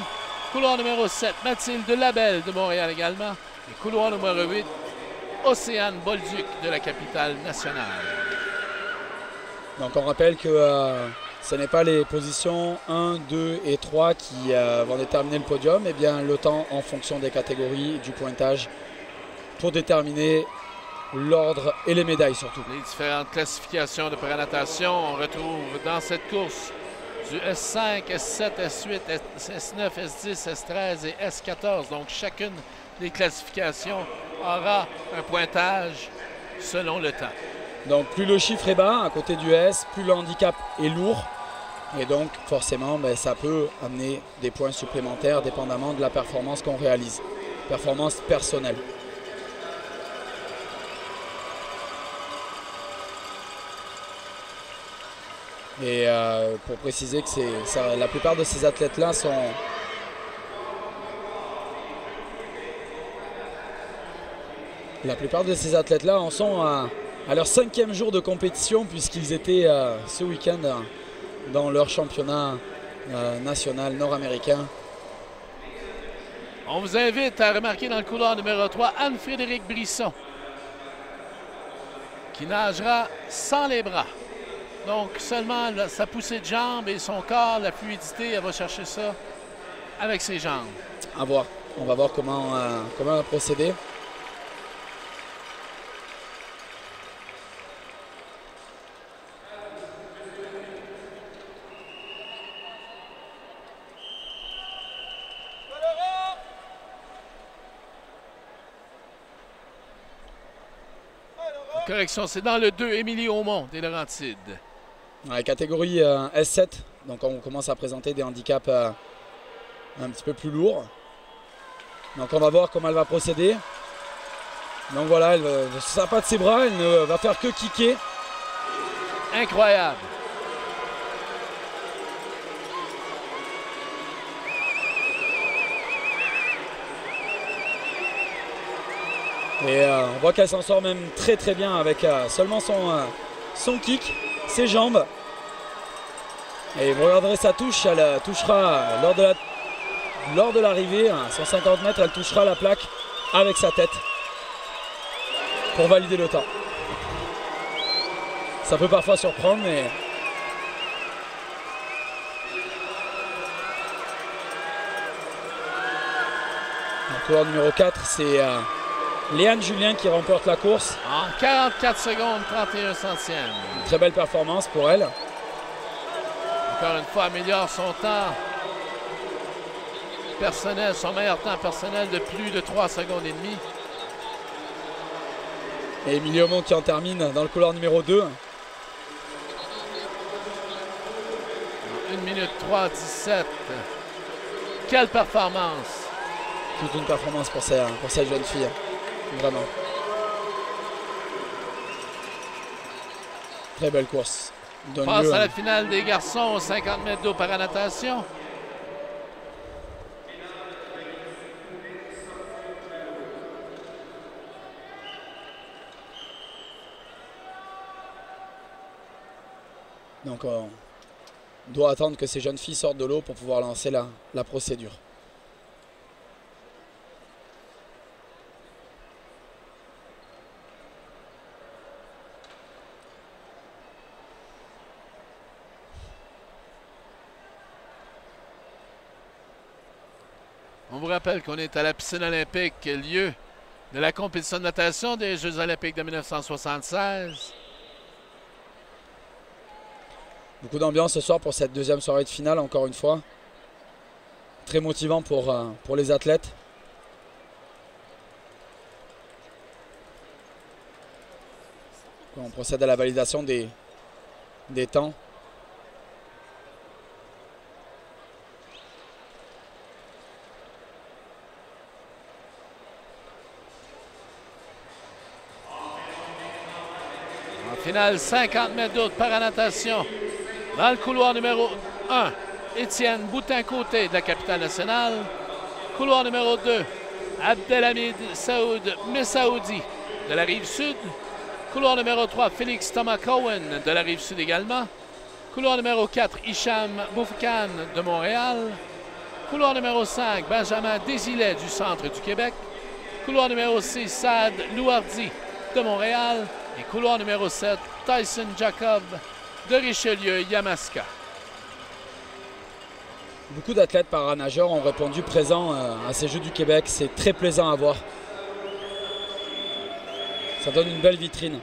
Couloir numéro 7, Mathilde Labelle de Montréal également. Et couloir numéro 8, Océane Bolduc de la Capitale-Nationale. Donc on rappelle que ce n'est pas les positions 1, 2 et 3 qui vont déterminer le podium, mais bien le temps en fonction des catégories, du pointage, pour déterminer l'ordre et les médailles surtout. Les différentes classifications de paranatation, on retrouve dans cette course du S5, S7, S8, S9, S10, S13 et S14. Donc chacune des classifications aura un pointage selon le temps. Donc plus le chiffre est bas à côté du S, plus le handicap est lourd. Et donc forcément, ça peut amener des points supplémentaires dépendamment de la performance qu'on réalise. Performance personnelle. Et pour préciser que la plupart de ces athlètes-là sont... La plupart de ces athlètes-là en sont à leur 5e jour de compétition puisqu'ils étaient ce week-end dans leur championnat national nord-américain. On vous invite à remarquer dans le couloir numéro 3 Anne-Frédérique Brisson qui nagera sans les bras. Donc seulement sa poussée de jambes et son corps, la fluidité, elle va chercher ça avec ses jambes. À voir. On va voir comment procéder. Correction, c'est dans le 2, Émilie Aumont des Laurentides. Dans la catégorie S7, donc on commence à présenter des handicaps un petit peu plus lourds. Donc on va voir comment elle va procéder. Donc voilà, elle ne sort pas de ses bras, elle ne va faire que kicker. Incroyable. Et on voit qu'elle s'en sort même très très bien avec seulement son kick, ses jambes. Et vous regarderez sa touche, elle touchera lors de l'arrivée, à 150 mètres, elle touchera la plaque avec sa tête pour valider le temps. Ça peut parfois surprendre, mais... Le coureur numéro 4, c'est Léane Julien qui remporte la course. En 44 secondes, 31 centièmes. Une très belle performance pour elle. Encore une fois, améliore son temps personnel, son meilleur temps personnel de plus de 3 secondes et demie. Et Émilie Aumont qui en termine dans le couloir numéro 2. 1 minute 3, 17. Quelle performance! Toute une performance pour cette jeune fille. Vraiment. Très belle course. On passe à la finale des garçons, 50 mètres d'eau paranatation. Donc on doit attendre que ces jeunes filles sortent de l'eau pour pouvoir lancer la procédure. On vous rappelle qu'on est à la piscine olympique, lieu de la compétition de natation des Jeux olympiques de 1976. Beaucoup d'ambiance ce soir pour cette deuxième soirée de finale, encore une fois. Très motivant pour les athlètes. On procède à la validation des temps. Finale 50 mètres d'eau de paranatation. Dans le couloir numéro 1, Étienne Boutin-Côté de la capitale nationale. Couloir numéro 2, Abdelhamid Saoud Messaoudi de la Rive-Sud. Couloir numéro 3, Félix Thomas Cohen de la Rive-Sud également. Couloir numéro 4, Hicham Boufkan de Montréal. Couloir numéro 5, Benjamin Désilet du centre du Québec. Couloir numéro 6, Saad Louardi de Montréal. Et couloir numéro 7, Tyson Jacob de Richelieu-Yamaska. Beaucoup d'athlètes paranageurs ont répondu présents à ces Jeux du Québec. C'est très plaisant à voir. Ça donne une belle vitrine.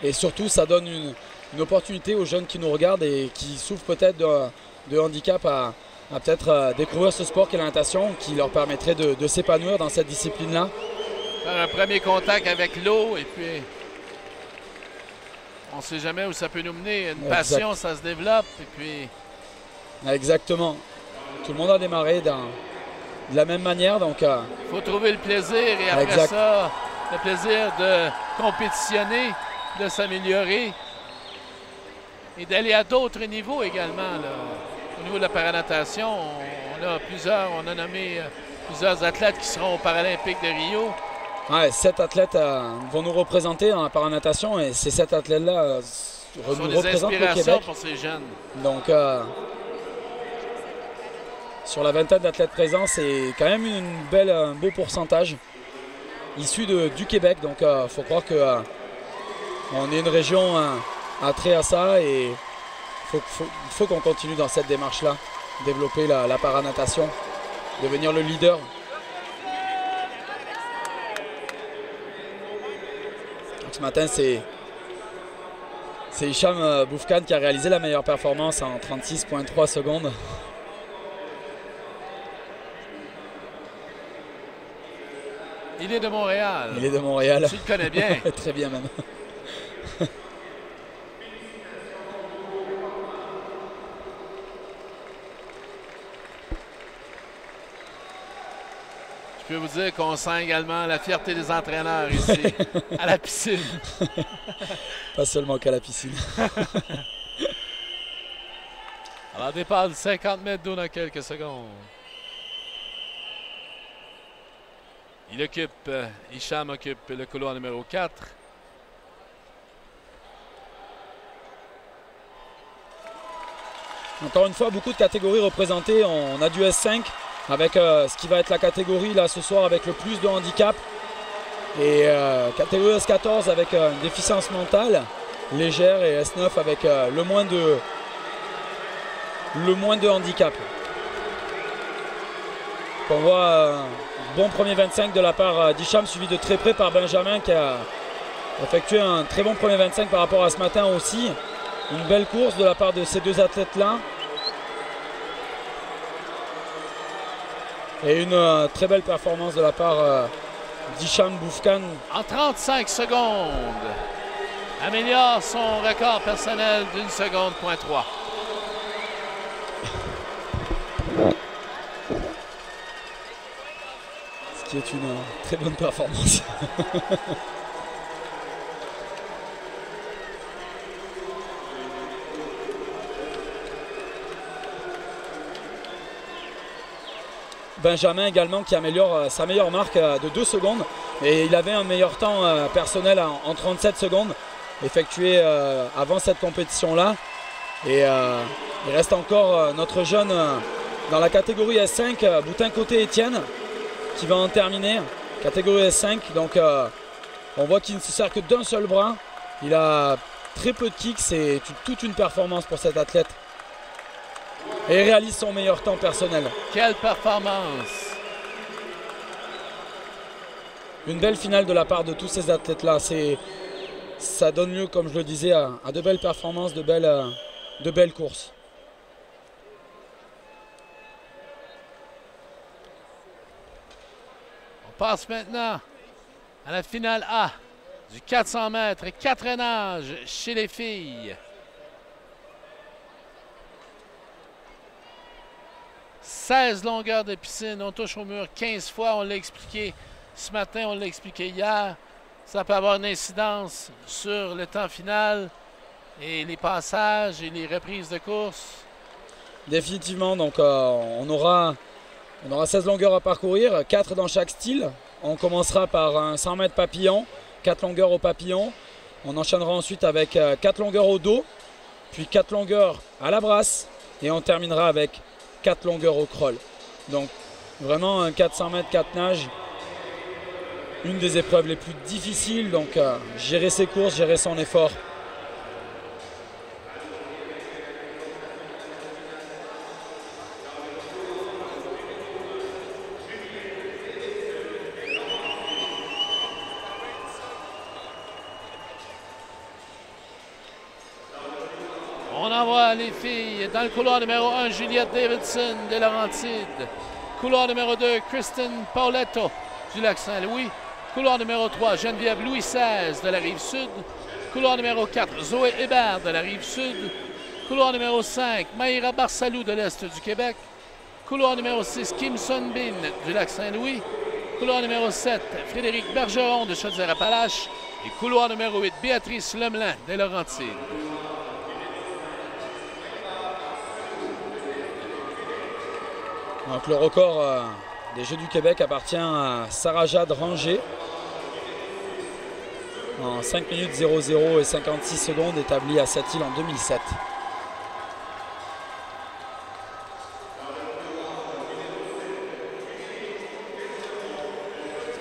Et surtout, ça donne une opportunité aux jeunes qui nous regardent et qui souffrent peut-être de handicap à peut-être découvrir ce sport qu'est la natation, qui leur permettrait de s'épanouir dans cette discipline-là. Faire un premier contact avec l'eau et puis on ne sait jamais où ça peut nous mener. Une passion, ça se développe et puis... Exactement. Tout le monde a démarré de la même manière, donc... Il faut trouver le plaisir et après ça, le plaisir de compétitionner, de s'améliorer et d'aller à d'autres niveaux également. Là. Au niveau de la paranatation, on a nommé plusieurs athlètes qui seront aux Paralympiques de Rio. Ouais, 7 athlètes vont nous représenter dans la paranatation et ces 7 athlètes-là nous représentent le Québec. Pour ces jeunes. Donc, sur la vingtaine d'athlètes présents, c'est quand même un beau pourcentage issu du Québec. Donc, il faut croire qu'on est une région attrayée à ça et il faut qu'on continue dans cette démarche-là, développer la paranatation, devenir le leader. Ce matin, c'est Hicham Boufkan qui a réalisé la meilleure performance en 36,3 secondes. Il est de Montréal. Il est de Montréal. Tu le connais bien. Très bien même. Je peux vous dire qu'on sent également la fierté des entraîneurs ici, à la piscine. Pas seulement qu'à la piscine. Alors, départ de 50 mètres d'eau dans quelques secondes. Hicham occupe le couloir numéro 4. Encore une fois, beaucoup de catégories représentées. On a du S5 avec ce qui va être la catégorie là ce soir avec le plus de handicap. Et catégorie S14 avec une déficience mentale légère et S9 avec le moins de handicap. On voit un bon premier 25 de la part d'Hicham, suivi de très près par Benjamin qui a effectué un très bon premier 25 par rapport à ce matin aussi. Une belle course de la part de ces deux athlètes-là. Et une très belle performance de la part d'Hicham Boufkhan. En 35 secondes, améliore son record personnel d'1 seconde, point 3. Ce qui est une très bonne performance. Benjamin également qui améliore sa meilleure marque de 2 secondes. Et il avait un meilleur temps personnel en 37 secondes effectué avant cette compétition-là. Et il reste encore notre jeune dans la catégorie S5, Boutin-Côté-Étienne, qui va en terminer. Catégorie S5, donc on voit qu'il ne se sert que d'un seul bras. Il a très peu de kicks, c'est toute une performance pour cet athlète. Et il réalise son meilleur temps personnel. Quelle performance! Une belle finale de la part de tous ces athlètes-là. Ça donne lieu, comme je le disais, à de belles performances, de belles courses. On passe maintenant à la finale A du 400 mètres et carénage chez les filles. 16 longueurs de piscine, on touche au mur 15 fois, on l'a expliqué ce matin, on l'a expliqué hier. Ça peut avoir une incidence sur le temps final et les passages et les reprises de course. Définitivement, donc on aura 16 longueurs à parcourir, 4 dans chaque style. On commencera par un 100 mètres papillon, 4 longueurs au papillon. On enchaînera ensuite avec 4 longueurs au dos, puis 4 longueurs à la brasse et on terminera avec 4 longueurs au crawl. Donc vraiment un 400 mètres 4 nages, une des épreuves les plus difficiles, donc gérer ses courses, gérer son effort. On envoie les filles dans le couloir numéro 1, Juliette Davidson de Laurentides. Couloir numéro 2, Kristen Pauletto du Lac-Saint-Louis. Couloir numéro 3, Geneviève Louis XVI de la Rive-Sud. Couloir numéro 4, Zoé Hébert de la Rive-Sud. Couloir numéro 5, Maïra Barsalou de l'Est du Québec. Couloir numéro 6, Kim Sun-Bin du Lac-Saint-Louis. Couloir numéro 7, Frédéric Bergeron de Chaudière-Appalaches. Et couloir numéro 8, Béatrice Lemelin des Laurentides. Donc le record des Jeux du Québec appartient à Sarah-Jade Ranger en 5 minutes 00 et 56 secondes, établi à Sept-Îles en 2007.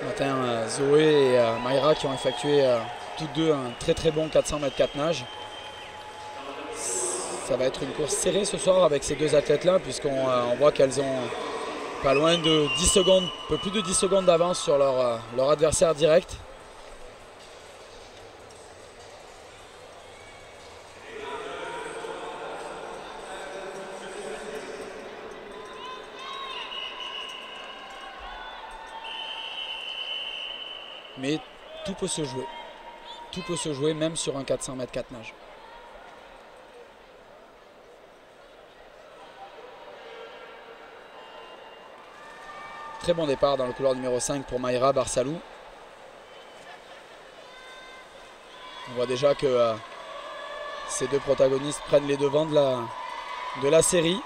Ce matin, Zoé et Mayra qui ont effectué toutes deux un très bon 400 mètres 4 nages. Ça va être une course serrée ce soir avec ces deux athlètes-là, puisqu'on voit qu'elles ont pas loin de 10 secondes, un peu plus de 10 secondes d'avance sur leur adversaire direct. mais tout peut se jouer. Tout peut se jouer même sur un 400 mètres 4 nages. Très bon départ dans le couloir numéro 5 pour Mayra Barsalou. On voit déjà que ces deux protagonistes prennent les devants de la série.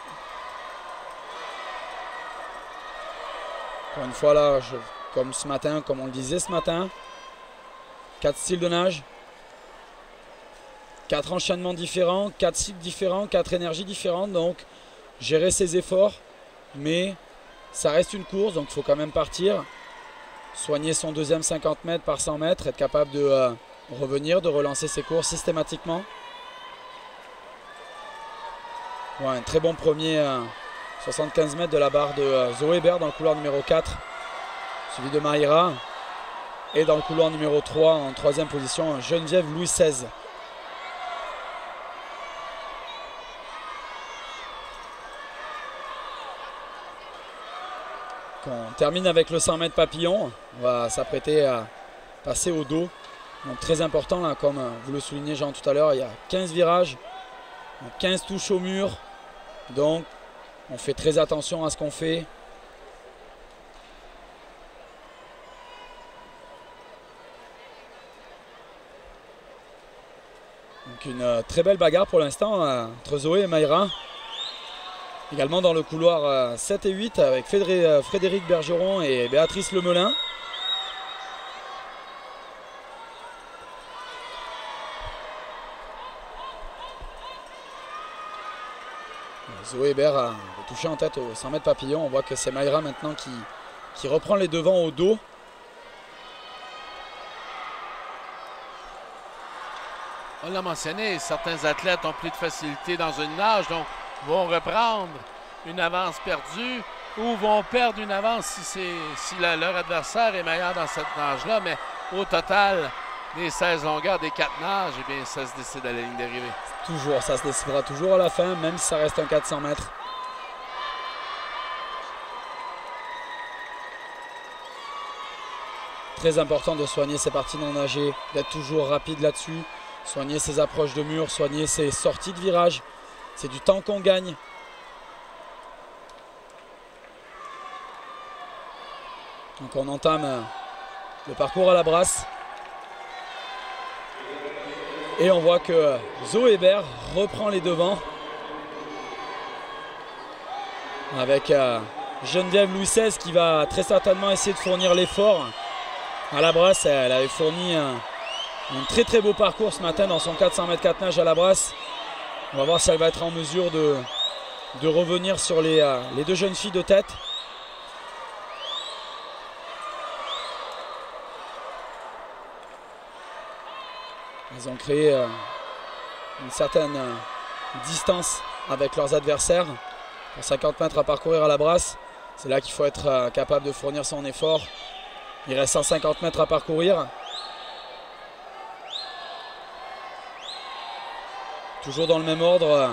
Encore une fois là, comme ce matin, comme on le disait ce matin, 4 styles de nage, 4 enchaînements différents, 4 cycles différents, 4 énergies différentes. Donc gérer ses efforts, mais ça reste une course, donc il faut quand même partir. Soigner son deuxième 50 mètres par 100 mètres, être capable de revenir, de relancer ses courses systématiquement. Ouais, un très bon premier 75 mètres de la barre de Zoé Hébert dans le couloir numéro 4, suivi de Mayra. Et dans le couloir numéro 3, en troisième position, Geneviève Louis XVI. On termine avec le 100 mètres papillon. On va s'apprêter à passer au dos. Donc très important, là, comme vous le soulignez Jean tout à l'heure, il y a 15 virages, 15 touches au mur. Donc on fait très attention à ce qu'on fait. Donc une très belle bagarre pour l'instant entre Zoé et Mayra. Également dans le couloir 7 et 8 avec Frédéric Bergeron et Béatrice Lemelin. Zoé Hébert a touché en tête au 100 mètres papillon. On voit que c'est Mayra maintenant qui reprend les devants au dos. On l'a mentionné, certains athlètes ont plus de facilité dans une nage, donc vont reprendre une avance perdue ou vont perdre une avance si leur adversaire est meilleur dans cette nage-là. Mais au total, des 16 longueurs, des 4 nages, eh bien, ça se décide à la ligne d'arrivée. Toujours, ça se décidera toujours à la fin, même si ça reste un 400 mètres. Très important de soigner ses parties non nagées, d'être toujours rapide là-dessus, soigner ses approches de mur, soigner ses sorties de virage. C'est du temps qu'on gagne. Donc on entame le parcours à la brasse. Et on voit que Zoé Hébert reprend les devants. Avec Geneviève Louis XVI qui va très certainement essayer de fournir l'effort. À la brasse, elle avait fourni un très très beau parcours ce matin dans son 400 mètres 4 nages à la brasse. On va voir si elle va être en mesure de revenir sur les deux jeunes filles de tête. Elles ont créé une certaine distance avec leurs adversaires. Pour 50 mètres à parcourir à la brasse, c'est là qu'il faut être capable de fournir son effort. Il reste 150 mètres à parcourir. Toujours dans le même ordre,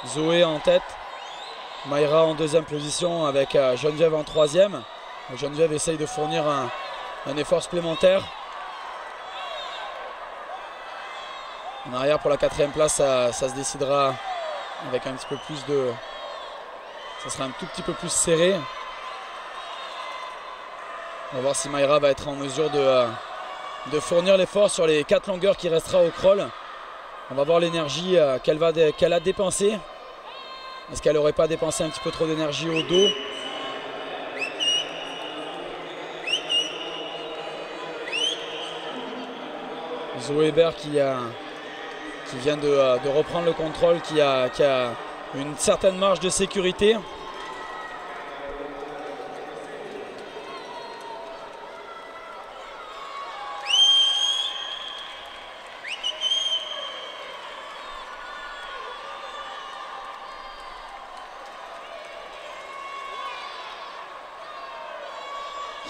Zoé en tête, Mayra en deuxième position avec Geneviève en troisième. Geneviève essaye de fournir un effort supplémentaire. En arrière pour la quatrième place, ça se décidera avec un petit peu plus de... Ça sera un tout petit peu plus serré. On va voir si Mayra va être en mesure de fournir l'effort sur les 4 longueurs qui restera au crawl. On va voir l'énergie qu'elle a dépensée. Est-ce qu'elle n'aurait pas dépensé un petit peu trop d'énergie au dos? Zoé Hébert qui vient de reprendre le contrôle, qui a une certaine marge de sécurité.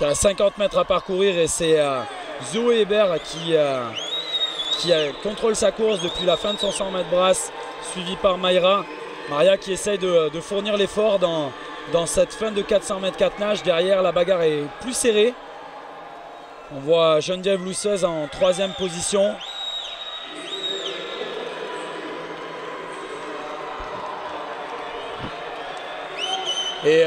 Il y a 50 mètres à parcourir et c'est Zoé Hébert qui contrôle sa course depuis la fin de son 100 mètres brasse, suivi par Mayra. Mayra qui essaye de fournir l'effort dans cette fin de 400 mètres 4 nages. Derrière, la bagarre est plus serrée. On voit Geneviève Lousseuse en 3e position. Et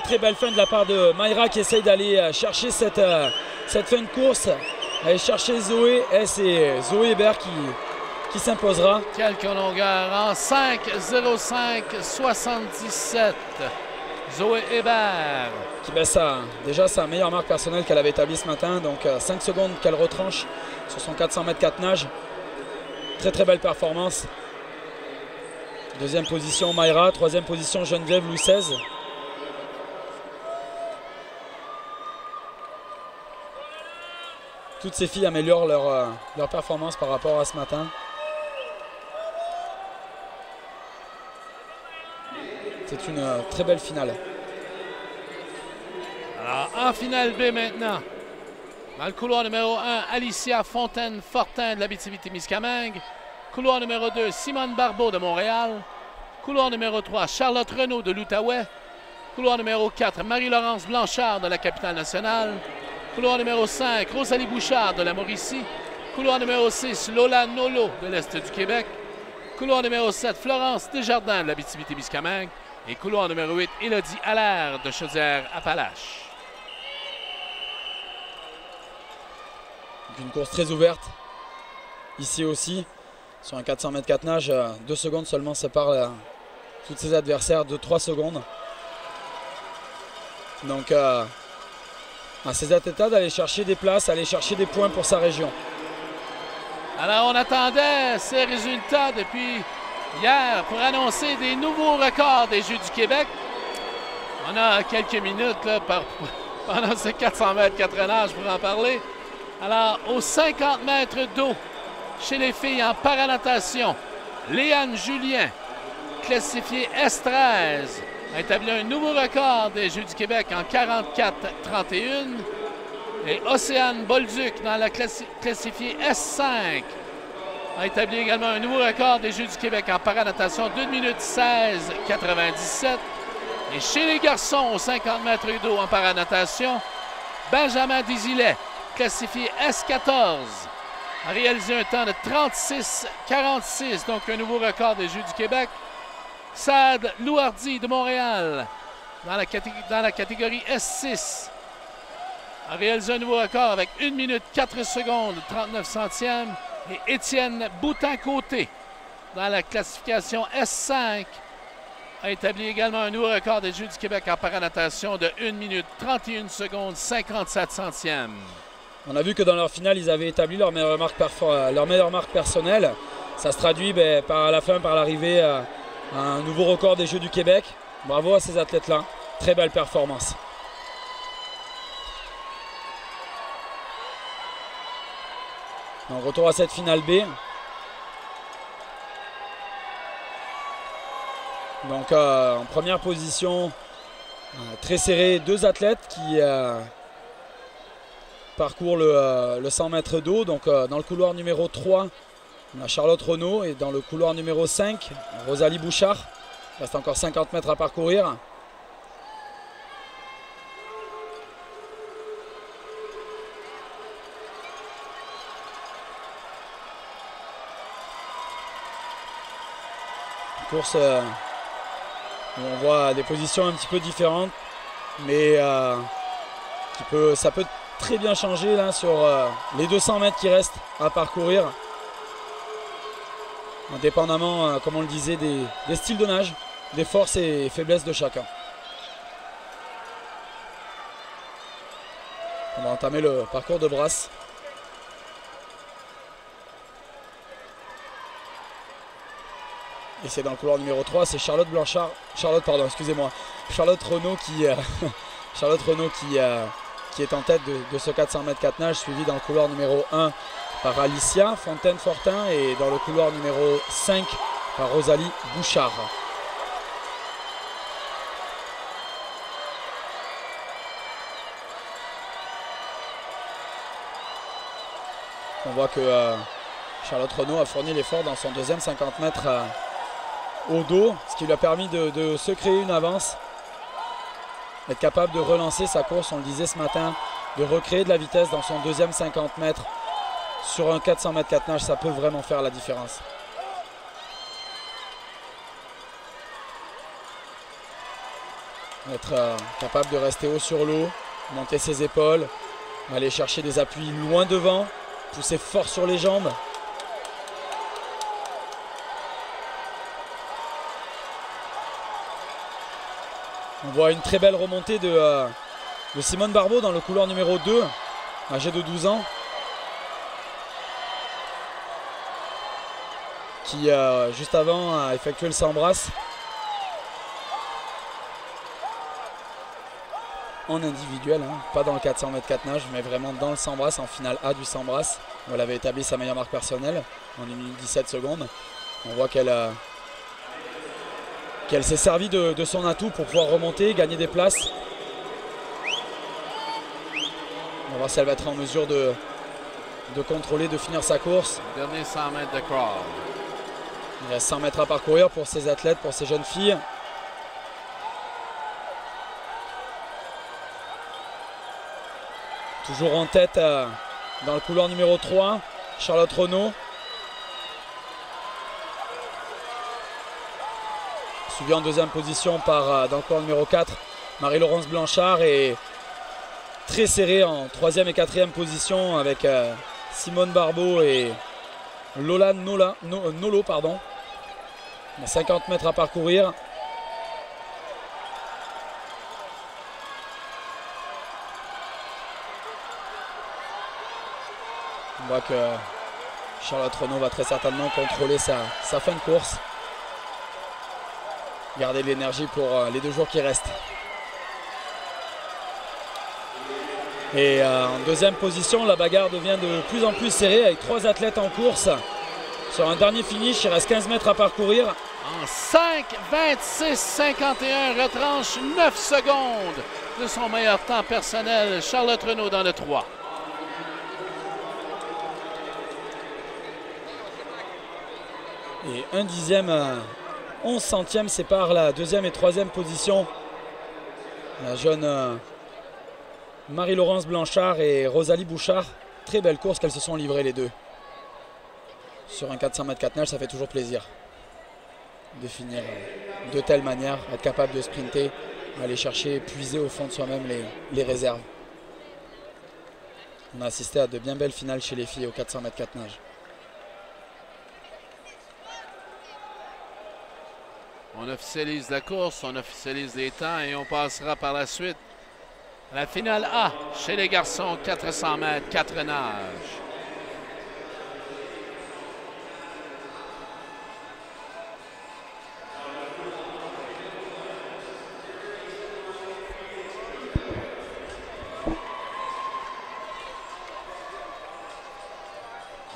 très belle fin de la part de Mayra qui essaye d'aller chercher cette fin de course. Aller chercher Zoé. Et c'est Zoé Hébert qui s'imposera. Quelques longueurs en 5:05:77. Zoé Hébert. Qui baisse déjà sa meilleure marque personnelle qu'elle avait établie ce matin. Donc 5 secondes qu'elle retranche sur son 400 mètres 4 nages. Très belle performance. 2e position Mayra, 3e position Geneviève Lousseuse. Toutes ces filles améliorent leur performance par rapport à ce matin. C'est une très belle finale. Alors, en finale B maintenant. Dans le couloir numéro 1, Alicia Fontaine-Fortin de l'Abitibi-Témiscamingue. Couloir numéro 2, Simone Barbeau de Montréal. Couloir numéro 3, Charlotte Renaud de l'Outaouais. Couloir numéro 4, Marie-Laurence Blanchard de la Capitale-Nationale. Couloir numéro 5, Rosalie Bouchard de la Mauricie. Couloir numéro 6, Lola Nolo de l'Est du Québec. Couloir numéro 7, Florence Desjardins de l'Abitibi-Témiscamingue. Et couloir numéro 8, Élodie Allaire de Chaudière-Appalaches. Une course très ouverte. Ici aussi, sur un 400 mètres 4 nages, 2 secondes seulement séparent tous ses adversaires, 2-3 secondes. Donc, à ces athlètes d'aller chercher des places, aller chercher des points pour sa région. Alors, on attendait ces résultats depuis hier pour annoncer des nouveaux records des Jeux du Québec. On a quelques minutes là, pendant ces 400 mètres 4 nages pour en parler. Alors, aux 50 mètres d'eau, chez les filles en paranatation, Léane Julien, classifiée S13, a établi un nouveau record des Jeux du Québec en 44-31. Et Océane Bolduc, dans la classifiée S5, a établi également un nouveau record des Jeux du Québec en paranatation, 2 minutes 16:97. Et chez les garçons, aux 50 mètres d'eau en paranatation, Benjamin Désilet, classifié S14, a réalisé un temps de 36:46, donc un nouveau record des Jeux du Québec. Sad Louardi de Montréal, dans la catégorie S6, a réalisé un nouveau record avec 1 minute 4 secondes 39 centièmes. Et Étienne Boutin-Côté, dans la classification S5, a établi également un nouveau record des Jeux du Québec en paranatation de 1 minute 31 secondes 57 centièmes. On a vu que dans leur finale, ils avaient établi leur meilleure marque personnelle. Ça se traduit par l'arrivée à un nouveau record des Jeux du Québec. Bravo à ces athlètes-là. Très belle performance. Donc, retour à cette finale B. Donc en première position, très serré, 2 athlètes qui parcourent le 100 mètres d'eau. Donc dans le couloir numéro 3, on a Charlotte Renaud et dans le couloir numéro 5, Rosalie Bouchard. Il reste encore 50 mètres à parcourir. Course où on voit des positions un petit peu différentes, mais ça peut très bien changer là, sur les 200 mètres qui restent à parcourir, indépendamment, comme on le disait, des styles de nage, des forces et faiblesses de chacun. On va entamer le parcours de brasse. Et c'est dans le couloir numéro 3, c'est Charlotte Renaud qui est en tête de ce 400 mètres 4 nages, suivi dans le couloir numéro 1 par Alicia Fontaine-Fortin et dans le couloir numéro 5 par Rosalie Bouchard. On voit que Charlotte Renaud a fourni l'effort dans son deuxième 50 mètres au dos, ce qui lui a permis de se créer une avance, être capable de relancer sa course. On le disait ce matin, de recréer de la vitesse dans son deuxième 50 mètres sur un 400 mètres 4 nages, ça peut vraiment faire la différence. Être capable de rester haut sur l'eau, monter ses épaules, aller chercher des appuis loin devant, pousser fort sur les jambes. On voit une très belle remontée de Simone Barbeau dans le couloir numéro 2, âgée de 12 ans. Qui, juste avant, a effectué le 100 brasses. En individuel, hein, pas dans le 400 mètres 4 nages, mais vraiment dans le 100 brasses, en finale A du 100 brasses, où elle avait établi sa meilleure marque personnelle en 1 minute 17 secondes. On voit qu'elle s'est servie de son atout pour pouvoir remonter, gagner des places. On va voir si elle va être en mesure de contrôler, de finir sa course. Dernier 100 mètres de crawl. Il reste 100 mètres à parcourir pour ces athlètes, pour ces jeunes filles. Toujours en tête dans le couloir numéro 3, Charlotte Renaud. Suivi en deuxième position par, dans le couloir numéro 4, Marie-Laurence Blanchard. Et très serré en troisième et quatrième position avec Simone Barbeau et Lola Nolo. Pardon. 50 mètres à parcourir. On voit que Charlotte Renaud va très certainement contrôler sa fin de course. Garder de l'énergie pour les 2 jours qui restent. Et en deuxième position, la bagarre devient de plus en plus serrée avec 3 athlètes en course. Sur un dernier finish, il reste 15 mètres à parcourir. En 5:26:51, retranche 9 secondes de son meilleur temps personnel. Charlotte Renaud dans le 3. Et 1 dixième, 11 centièmes sépare la deuxième et troisième position. La jeune Marie-Laurence Blanchard et Rosalie Bouchard. Très belle course qu'elles se sont livrées les deux. Sur un 400 mètres 4 nages, ça fait toujours plaisir de finir de telle manière, être capable de sprinter, aller chercher, puiser au fond de soi-même les réserves. On a assisté à de bien belles finales chez les filles au 400 mètres 4 nages. On officialise la course, on officialise les temps et on passera par la suite à la finale A chez les garçons, 400 mètres 4 nages.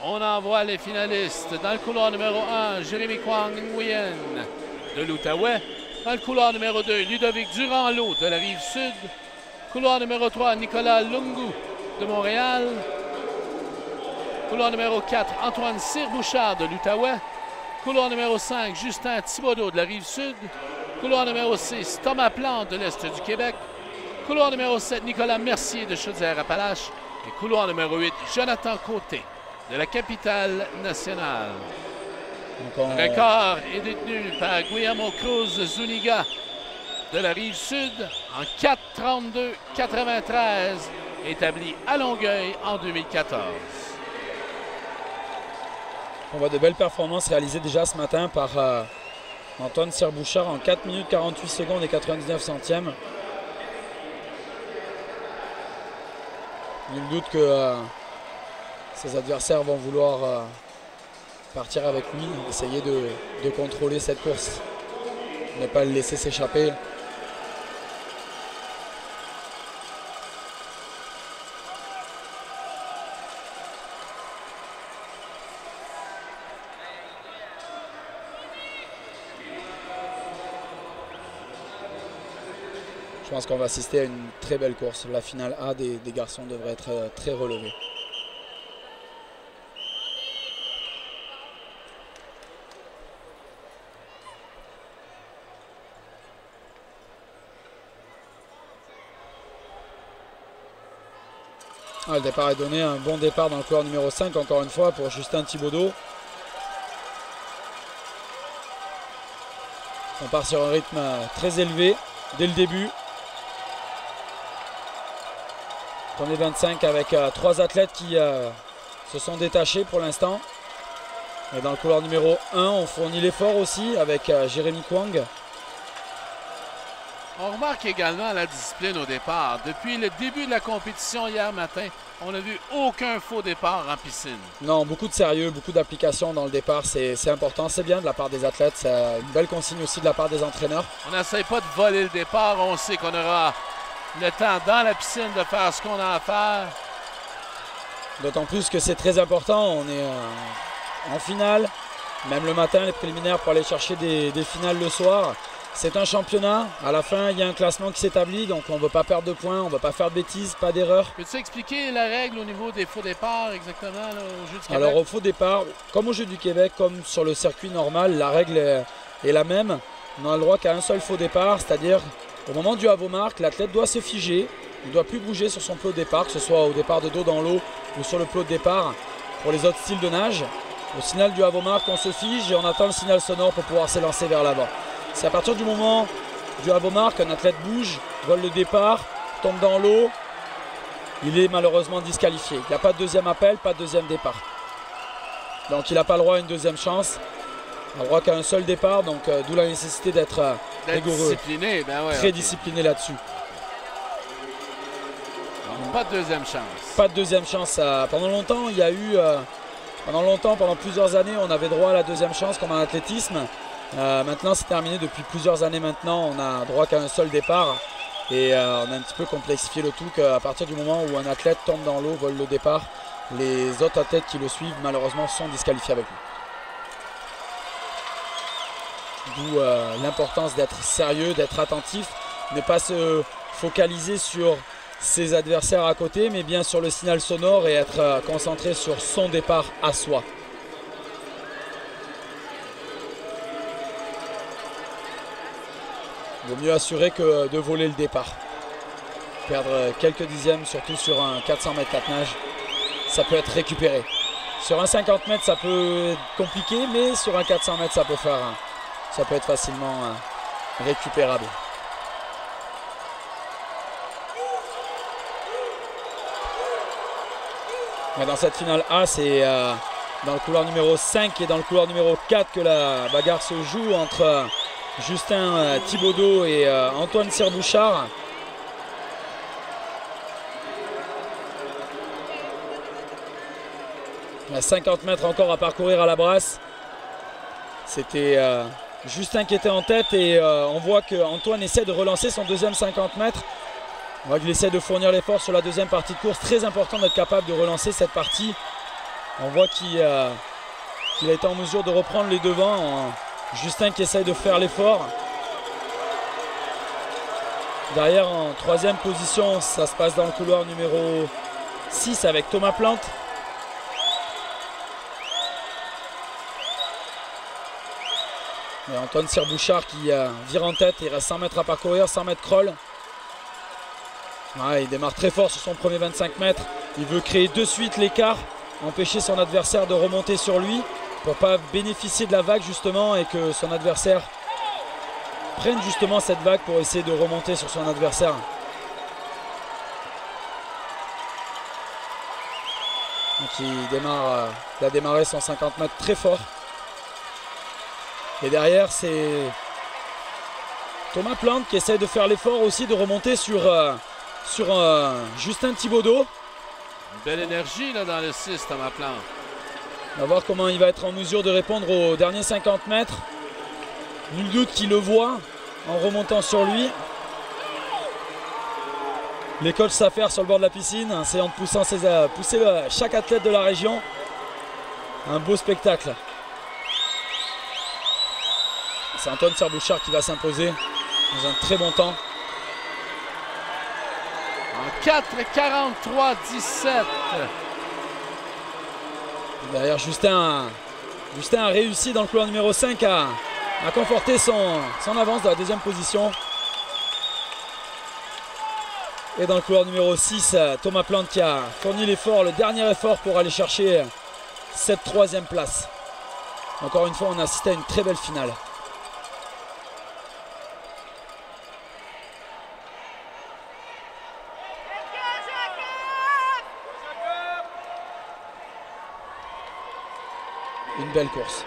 On envoie les finalistes dans le couloir numéro 1, Jérémy Kwang Nguyen de l'Outaouais. Dans le couloir numéro 2, Ludovic Durand-Lot de la Rive-Sud. Couloir numéro 3, Nicolas Lungu de Montréal. Couloir numéro 4, Antoine Cyr-Bouchard de l'Outaouais. Couloir numéro 5, Justin Thibodeau de la Rive-Sud. Couloir numéro 6, Thomas Plante de l'Est du Québec. Couloir numéro 7, Nicolas Mercier de Chaudière-Appalaches. Et couloir numéro 8, Jonathan Côté de la Capitale Nationale. Le record est détenu par Guillermo Cruz Zuniga de la Rive-Sud en 4:32:93, établi à Longueuil en 2014. On voit de belles performances réalisées déjà ce matin par Antoine Cyr-Bouchard en 4 minutes 48 secondes et 99 centièmes. Nul doute que ses adversaires vont vouloir partir avec lui, essayer de contrôler cette course, ne pas le laisser s'échapper. Je pense qu'on va assister à une très belle course. La finale A des garçons devrait être très relevée. Le départ est donné, un bon départ dans le couloir numéro 5 encore une fois pour Justin Thibaudot. On part sur un rythme très élevé dès le début. Premier 25 avec 3 athlètes qui se sont détachés pour l'instant. Et dans le couloir numéro 1, on fournit l'effort aussi avec Jérémy Kwang. On remarque également la discipline au départ. Depuis le début de la compétition hier matin, on n'a vu aucun faux départ en piscine. Non, beaucoup de sérieux, beaucoup d'application dans le départ. C'est important, c'est bien de la part des athlètes. C'est une belle consigne aussi de la part des entraîneurs. On n'essaie pas de voler le départ. On sait qu'on aura le temps dans la piscine de faire ce qu'on a à faire. D'autant plus que c'est très important. On est en finale. Même le matin, les préliminaires pour aller chercher des finales le soir. C'est un championnat. À la fin, il y a un classement qui s'établit. Donc, on ne veut pas perdre de points. On ne veut pas faire de bêtises, pas d'erreurs. Peux-tu expliquer la règle au niveau des faux départs exactement là, au Jeu du Québec? Alors, au faux départ, comme au Jeu du Québec, comme sur le circuit normal, la règle est la même. On a le droit qu'à un seul faux départ, c'est-à-dire au moment du have-mark, l'athlète doit se figer. Il ne doit plus bouger sur son plot de départ, que ce soit au départ de dos dans l'eau ou sur le plot de départ pour les autres styles de nage. Au signal du have-mark, on se fige et on attend le signal sonore pour pouvoir s'élancer vers l'avant. C'est à partir du moment du have-mark qu'un athlète bouge, vole le départ, tombe dans l'eau, il est malheureusement disqualifié. Il n'y a pas de deuxième appel, pas de deuxième départ. Donc il n'a pas le droit à une deuxième chance. Il n'a le droit qu'à un seul départ, donc d'où la nécessité d'être rigoureux. Discipliné, ben ouais, très discipliné là-dessus. Pas de deuxième chance. Pas de deuxième chance. Pendant longtemps, il y a eu... pendant plusieurs années, on avait droit à la deuxième chance comme en athlétisme. Maintenant, c'est terminé depuis plusieurs années maintenant. On a droit qu'à un seul départ. Et on a un petit peu complexifié le tout qu'à partir du moment où un athlète tombe dans l'eau, vole le départ, les autres athlètes qui le suivent, malheureusement, sont disqualifiés avec lui. D'où l'importance d'être sérieux, d'être attentif, ne pas se focaliser sur ses adversaires à côté, mais bien sur le signal sonore et être concentré sur son départ à soi. Il vaut mieux assurer que de voler le départ. Perdre quelques dixièmes, surtout sur un 400 mètres 4 nage, ça peut être récupéré. Sur un 50 mètres, ça peut être compliqué, mais sur un 400 mètres, ça peut être facilement récupérable. Mais dans cette finale A, c'est dans le couloir numéro 5 et dans le couloir numéro 4 que la bagarre se joue entre Justin Thibaudot et Antoine Cyr-Bouchard. Il y a 50 mètres encore à parcourir à la brasse. C'était Justin qui était en tête et on voit qu'Antoine essaie de relancer son deuxième 50 mètres. On voit qu'il essaie de fournir l'effort sur la deuxième partie de course. Très important d'être capable de relancer cette partie. On voit qu'il a été en mesure de reprendre les devants. Justin qui essaye de faire l'effort. Derrière, en troisième position, ça se passe dans le couloir numéro 6 avec Thomas Plante. Et Antoine Cyr-Bouchard qui vire en tête. Il reste 100 mètres à parcourir, 100 mètres crawl. Ouais, il démarre très fort sur son premier 25 mètres. Il veut créer de suite l'écart, empêcher son adversaire de remonter sur lui pour ne pas bénéficier de la vague justement et que son adversaire prenne justement cette vague pour essayer de remonter sur son adversaire. Donc il a démarré son 50 mètres très fort. Et derrière, c'est Thomas Plante qui essaie de faire l'effort aussi de remonter sur Justin Thibaudot. Une belle énergie là, dans le 6, Thomas Plante. On va voir comment il va être en mesure de répondre aux derniers 50 mètres. Nul doute qu'il le voit en remontant sur lui. Les coachs s'affairent sur le bord de la piscine, essayant de pousser chaque athlète de la région. Un beau spectacle. C'est Antoine Cyr-Bouchard qui va s'imposer dans un très bon temps. En 4,43,17. D'ailleurs, Justin a réussi dans le couloir numéro 5 à conforter son avance dans la deuxième position. Et dans le couloir numéro 6, Thomas Plante qui a fourni l'effort, le dernier effort pour aller chercher cette 3e place. Encore une fois, on assiste à une très belle finale. Une belle course.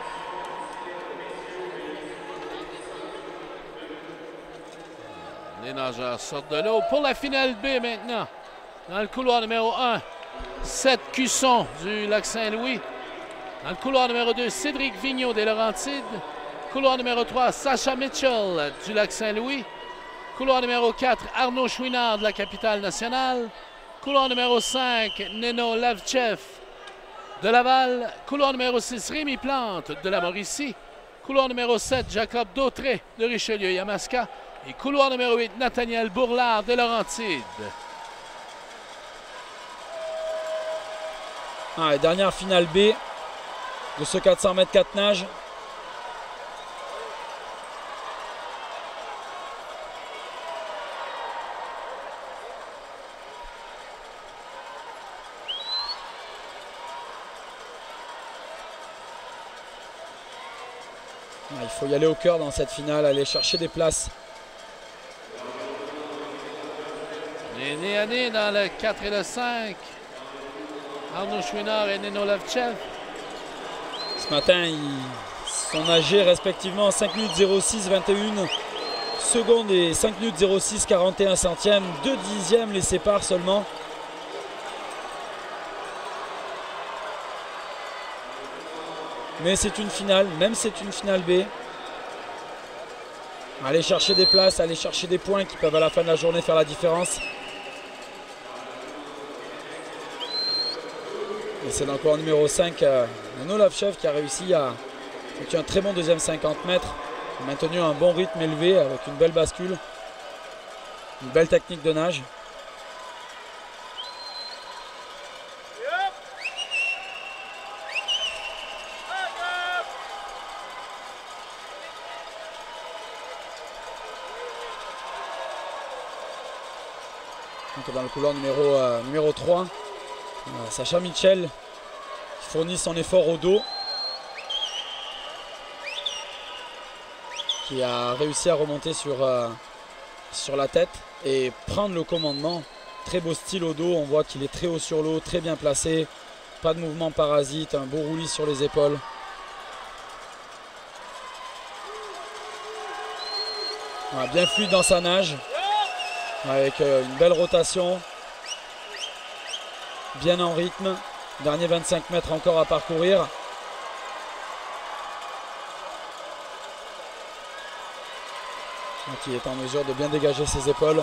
Les nageurs sortent de l'eau pour la finale B maintenant. Dans le couloir numéro 1, Seth Cusson du Lac-Saint-Louis. Dans le couloir numéro 2, Cédric Vigneault des Laurentides. Couloir numéro 3, Sacha Mitchell du Lac-Saint-Louis. Couloir numéro 4, Arnaud Chouinard de la Capitale-Nationale. Couloir numéro 5, Neno Lavchev de Laval. Couloir numéro 6, Rémi Plante de la Mauricie. Couloir numéro 7, Jacob Dautré de Richelieu-Yamaska. Et couloir numéro 8, Nathaniel Bourlard de Laurentides. Et dernière finale B de ce 400 mètres 4 nages. Il faut y aller au cœur dans cette finale, aller chercher des places. On est nez à nez dans le 4 et le 5. Arnaud Chouinard et Neno Lavchev. Ce matin, ils sont nagés respectivement 5 minutes 06 21 secondes et 5 minutes 06 41 centièmes. 2 dixièmes les séparent seulement. Mais c'est une finale, même c'est une finale B. Aller chercher des places, aller chercher des points qui peuvent à la fin de la journée faire la différence. Et c'est dans le couloir numéro 5, Neno Lavchev qui a réussi à faire un très bon deuxième 50 mètres. Il a maintenu un bon rythme élevé avec une belle bascule. Une belle technique de nage. Donc dans le couloir numéro 3, Sacha Mitchell qui fournit son effort au dos, qui a réussi à remonter sur la tête et prendre le commandement. Très beau style au dos, on voit qu'il est très haut sur l'eau, très bien placé, pas de mouvement parasite, un beau roulis sur les épaules. Voilà, bien fluide dans sa nage, avec une belle rotation, bien en rythme. Dernier 25 mètres encore à parcourir. Donc il est en mesure de bien dégager ses épaules.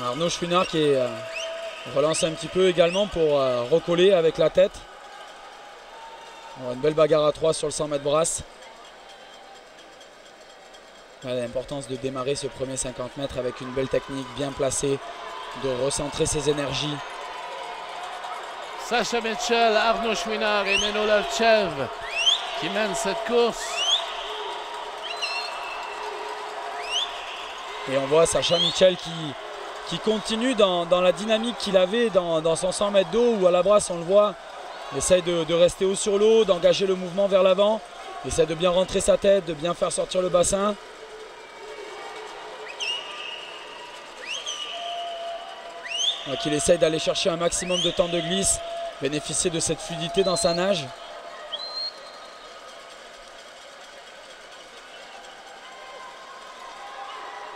Arnaud Chouinard qui relance un petit peu également pour recoller avec la tête. Une belle bagarre à 3 sur le 100 mètres brasse. L'importance de démarrer ce premier 50 mètres avec une belle technique bien placée, de recentrer ses énergies. Sacha Mitchell, Arnaud Chouinard et Neno Lavchev qui mènent cette course. Et on voit Sacha Mitchell qui continue dans la dynamique qu'il avait dans son 100 mètres d'eau, où à la brasse on le voit, il essaye de rester haut sur l'eau, d'engager le mouvement vers l'avant, il essaie de bien rentrer sa tête, de bien faire sortir le bassin. Donc il essaye d'aller chercher un maximum de temps de glisse, bénéficier de cette fluidité dans sa nage.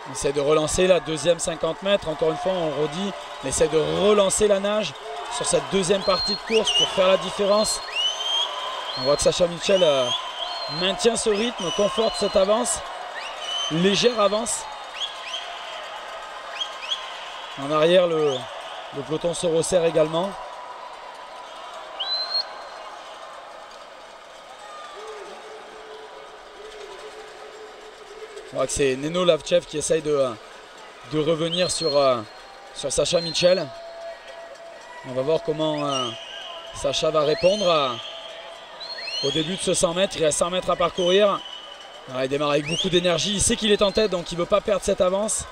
Il essaie de relancer la deuxième 50 mètres, encore une fois on redit, il essaie de relancer la nage sur cette deuxième partie de course pour faire la différence. On voit que Sacha Mitchell maintient ce rythme, conforte cette avance, légère avance. En arrière, le peloton se resserre également. On voit que c'est Neno Lavchev qui essaye de revenir sur Sacha Mitchell. On va voir comment Sacha va répondre au début de ce 100 mètres. Il reste 100 mètres à parcourir. Il démarre avec beaucoup d'énergie, il sait qu'il est en tête donc il ne veut pas perdre cette avance.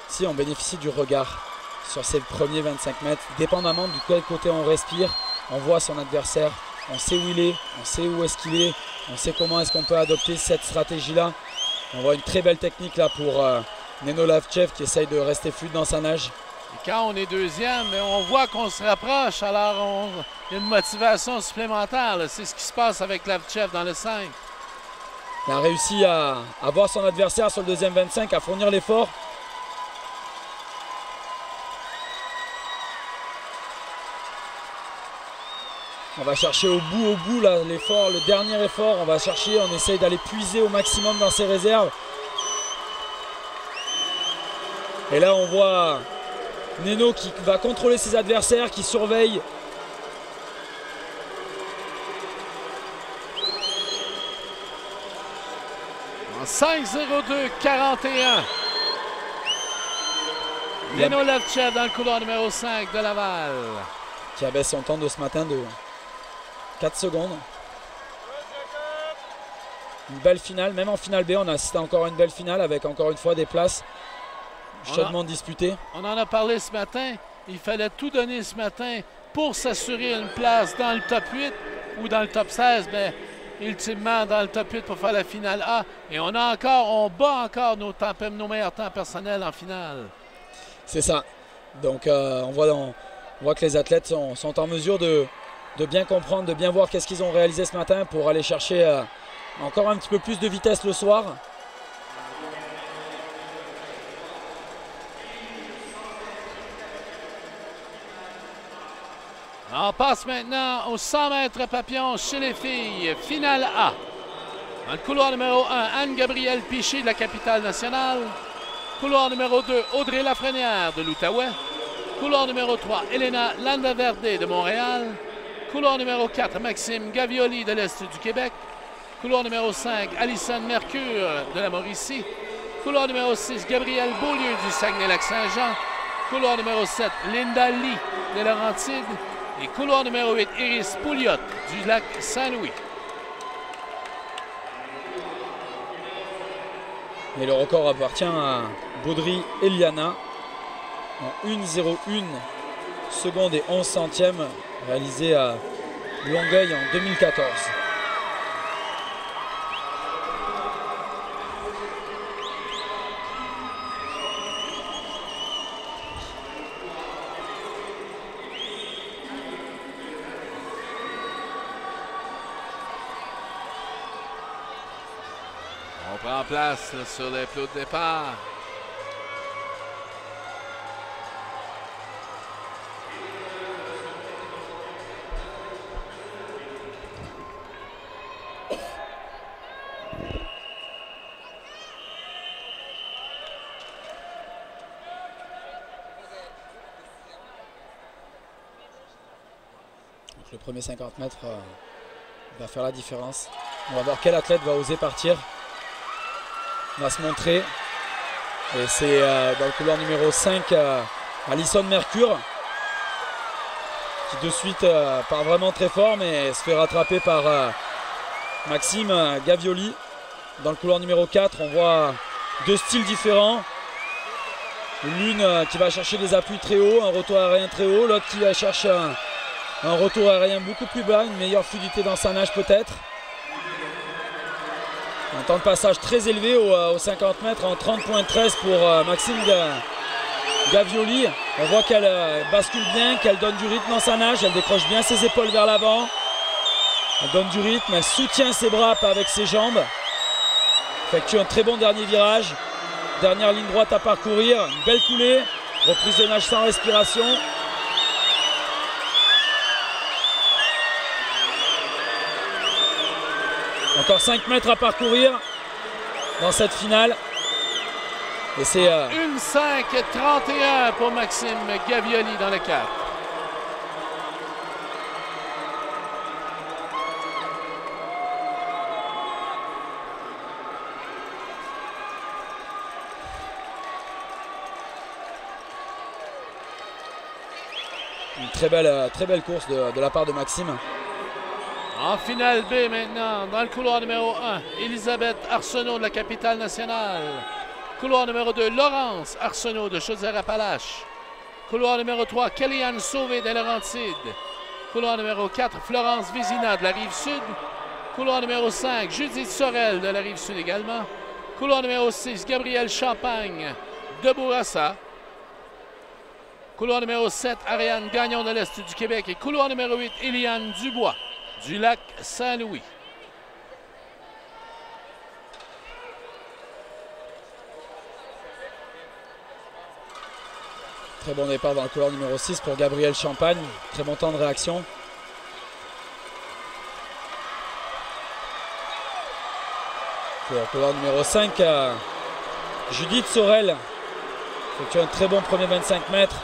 Si on bénéficie du regard sur ces premiers 25 mètres, dépendamment de quel côté on respire, on voit son adversaire, on sait où il est, on sait où est-ce qu'il est, on sait comment est-ce qu'on peut adopter cette stratégie-là. On voit une très belle technique là pour Neno Lavchev qui essaye de rester fluide dans sa nage. Et quand on est deuxième, on voit qu'on se rapproche, alors il y a une motivation supplémentaire. C'est ce qui se passe avec Lavchev dans le 5. Il a réussi à voir son adversaire sur le deuxième 25, à fournir l'effort. On va chercher au bout là, l'effort, le dernier effort. On va chercher, on essaye d'aller puiser au maximum dans ses réserves. Et là, on voit Neno qui va contrôler ses adversaires, qui surveille. En 5-0-2-41. Neno Lavchev dans le couloir numéro 5 de Laval. Qui abaisse son temps de ce matin de 4 secondes. Une belle finale, même en finale B, on a assisté encore à une belle finale avec encore une fois des places chaudement disputées. On en a parlé ce matin, il fallait tout donner ce matin pour s'assurer une place dans le top 8 ou dans le top 16, mais ultimement dans le top 8 pour faire la finale A. Et on bat encore nos meilleurs temps personnels en finale. C'est ça. Donc on voit que les athlètes sont en mesure de bien comprendre, de bien voir qu'est-ce qu'ils ont réalisé ce matin pour aller chercher encore un petit peu plus de vitesse le soir. On passe maintenant aux 100 mètres papillon chez les filles. Finale A. Dans le couloir numéro 1, Anne-Gabrielle Piché de la capitale nationale. Couloir numéro 2, Audrey Lafrenière de l'Outaouais. Couloir numéro 3, Elena Landaverde de Montréal. Couloir numéro 4, Maxime Gavioli de l'Est du Québec. Couloir numéro 5, Alison Mercure de la Mauricie. Couloir numéro 6, Gabrielle Beaulieu du Saguenay-Lac-Saint-Jean. Couloir numéro 7, Linda Lee de Laurentides. Et couloir numéro 8, Iris Pouliot du lac Saint-Louis. Et le record appartient à Baudry Eliana en 1:01 secondes et 11 centièmes réalisé à Longueuil en 2014. On prend place sur les plots de départ. Donc le premier 50 mètres va faire la différence. On va voir quel athlète va oser partir. Va se montrer. Et c'est dans le couloir numéro 5, Alison Mercure, qui de suite part vraiment très fort, mais se fait rattraper par Maxime Gavioli. Dans le couloir numéro 4, on voit deux styles différents. L'une qui va chercher des appuis très hauts, un retour aérien très haut, l'autre qui va chercher un retour aérien beaucoup plus bas, une meilleure fluidité dans sa nage peut-être. Un temps de passage très élevé aux 50 mètres en 30,13 pour Maxime Gavioli. On voit qu'elle bascule bien, qu'elle donne du rythme dans sa nage, elle décroche bien ses épaules vers l'avant. Elle donne du rythme, elle soutient ses bras avec ses jambes. Effectue un très bon dernier virage. Dernière ligne droite à parcourir, une belle coulée. Reprise de nage sans respiration. Encore 5 mètres à parcourir dans cette finale. Et c'est 1:05:31 pour Maxime Gavioli dans le 4. Une très belle course de la part de Maxime. En finale B maintenant, dans le couloir numéro 1, Elisabeth Arsenault de la capitale nationale. Couloir numéro 2, Laurence Arsenault de Chaudière-Appalaches. Couloir numéro 3, Kellyanne Sauvé des Laurentides. Couloir numéro 4, Florence Vézina de la Rive-Sud. Couloir numéro 5, Judith Sorel de la Rive-Sud également. Couloir numéro 6, Gabrielle Champagne de Bourassa. Couloir numéro 7, Ariane Gagnon de l'Est du Québec. Et couloir numéro 8, Eliane Dubois du lac Saint-Louis. Très bon départ dans le couloir numéro 6 pour Gabrielle Champagne. Très bon temps de réaction. Pour le couloir numéro 5, Judith Sorel effectue un très bon premier 25 mètres.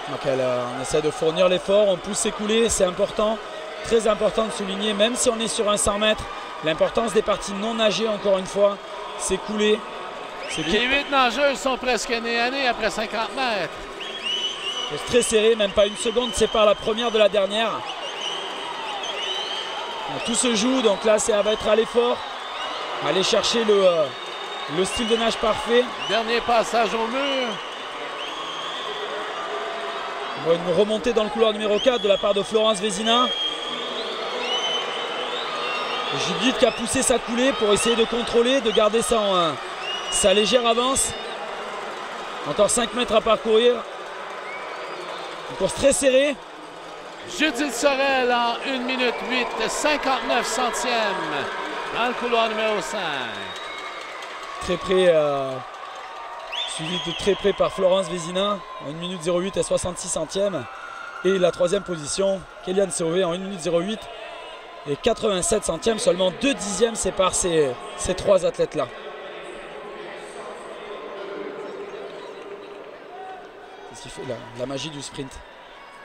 Donc on essaie de fournir l'effort, on pousse ses coulées, c'est important, très important de souligner, même si on est sur un 100 mètres, l'importance des parties non nagées, encore une fois, c'est coulées. Les 8 nageuses sont presque nez à nez après 50 mètres. C'est très serré, même pas une seconde sépare la première de la dernière. Donc, tout se joue, donc là ça va être à l'effort, aller chercher le style de nage parfait. Dernier passage au mur. On voit une remontée dans le couloir numéro 4 de la part de Florence Vézina. Judith qui a poussé sa coulée pour essayer de contrôler, de garder ça en sa légère avance. Encore 5 mètres à parcourir. Une course très serrée. Judith Sorel en 1 minute 8, 59 centièmes dans le couloir numéro 5. Très près, suivi de très près par Florence Vézina en 1 minute 08 et 66 centièmes. Et la troisième position, Kellyanne Sauvé en 1 minute 08 et 87 centièmes. Seulement 2 dixièmes séparent ces trois athlètes-là. C'est ce qui fait la magie du sprint.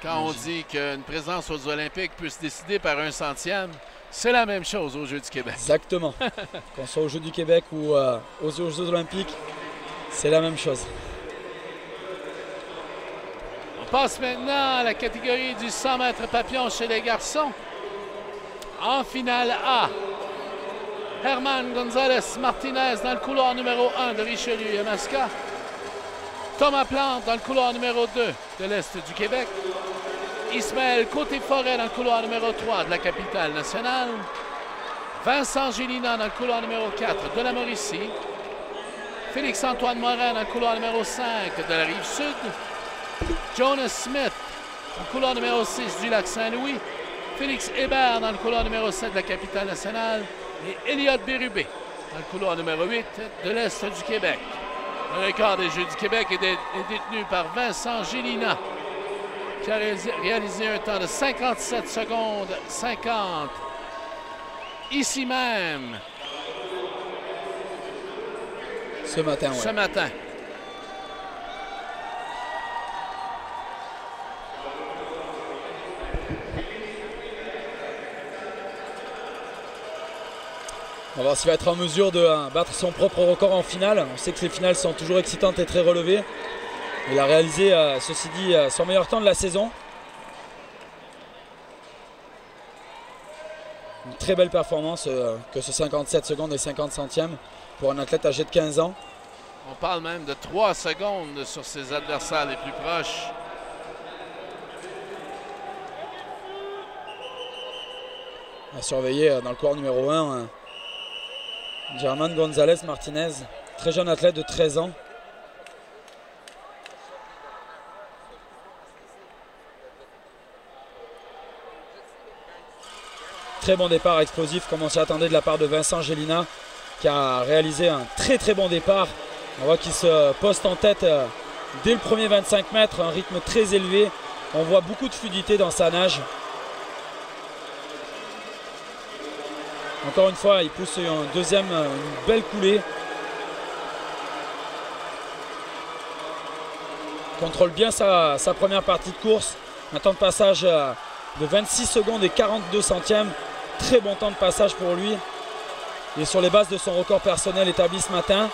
Quand on dit qu'une présence aux Olympiques peut se décider par 1 centième, c'est la même chose aux Jeux du Québec. Exactement. Qu'on soit aux Jeux du Québec ou aux Jeux olympiques, c'est la même chose. On passe maintenant à la catégorie du 100 mètres papillon chez les garçons. En finale A, Herman González Martinez dans le couloir numéro 1 de Richelieu-Yamaska. Thomas Plante dans le couloir numéro 2 de l'Est du Québec. Ismaël Côté-Forêt dans le couloir numéro 3 de la capitale nationale. Vincent Gélina dans le couloir numéro 4 de la Mauricie. Félix-Antoine Morin dans le couloir numéro 5 de la Rive-Sud. Jonas Smith dans le couloir numéro 6 du lac Saint-Louis. Félix Hébert dans le couloir numéro 7 de la capitale nationale. Et Elliott Bérubé dans le couloir numéro 8 de l'Est du Québec. Le record des Jeux du Québec est détenu par Vincent Gélina, qui a réalisé un temps de 57 secondes 50 ici même. Ce matin, ouais. Ce matin. On va voir s'il va être en mesure de battre son propre record en finale. On sait que les finales sont toujours excitantes et très relevées. Il a réalisé, ceci dit, son meilleur temps de la saison. Une très belle performance que ce 57 secondes et 50 centièmes pour un athlète âgé de 15 ans. On parle même de 3 secondes sur ses adversaires les plus proches. À surveiller dans le couloir numéro 1, Herman González Martinez, très jeune athlète de 13 ans. Très bon départ explosif comme on s'y attendait de la part de Vincent Gélina, qui a réalisé un très bon départ. On voit qu'il se poste en tête dès le premier 25 mètres, un rythme très élevé. On voit beaucoup de fluidité dans sa nage. Encore une fois, il pousse une belle coulée. Contrôle bien sa première partie de course. Un temps de passage de 26 secondes et 42 centièmes. Très bon temps de passage pour lui. Il est sur les bases de son record personnel établi ce matin.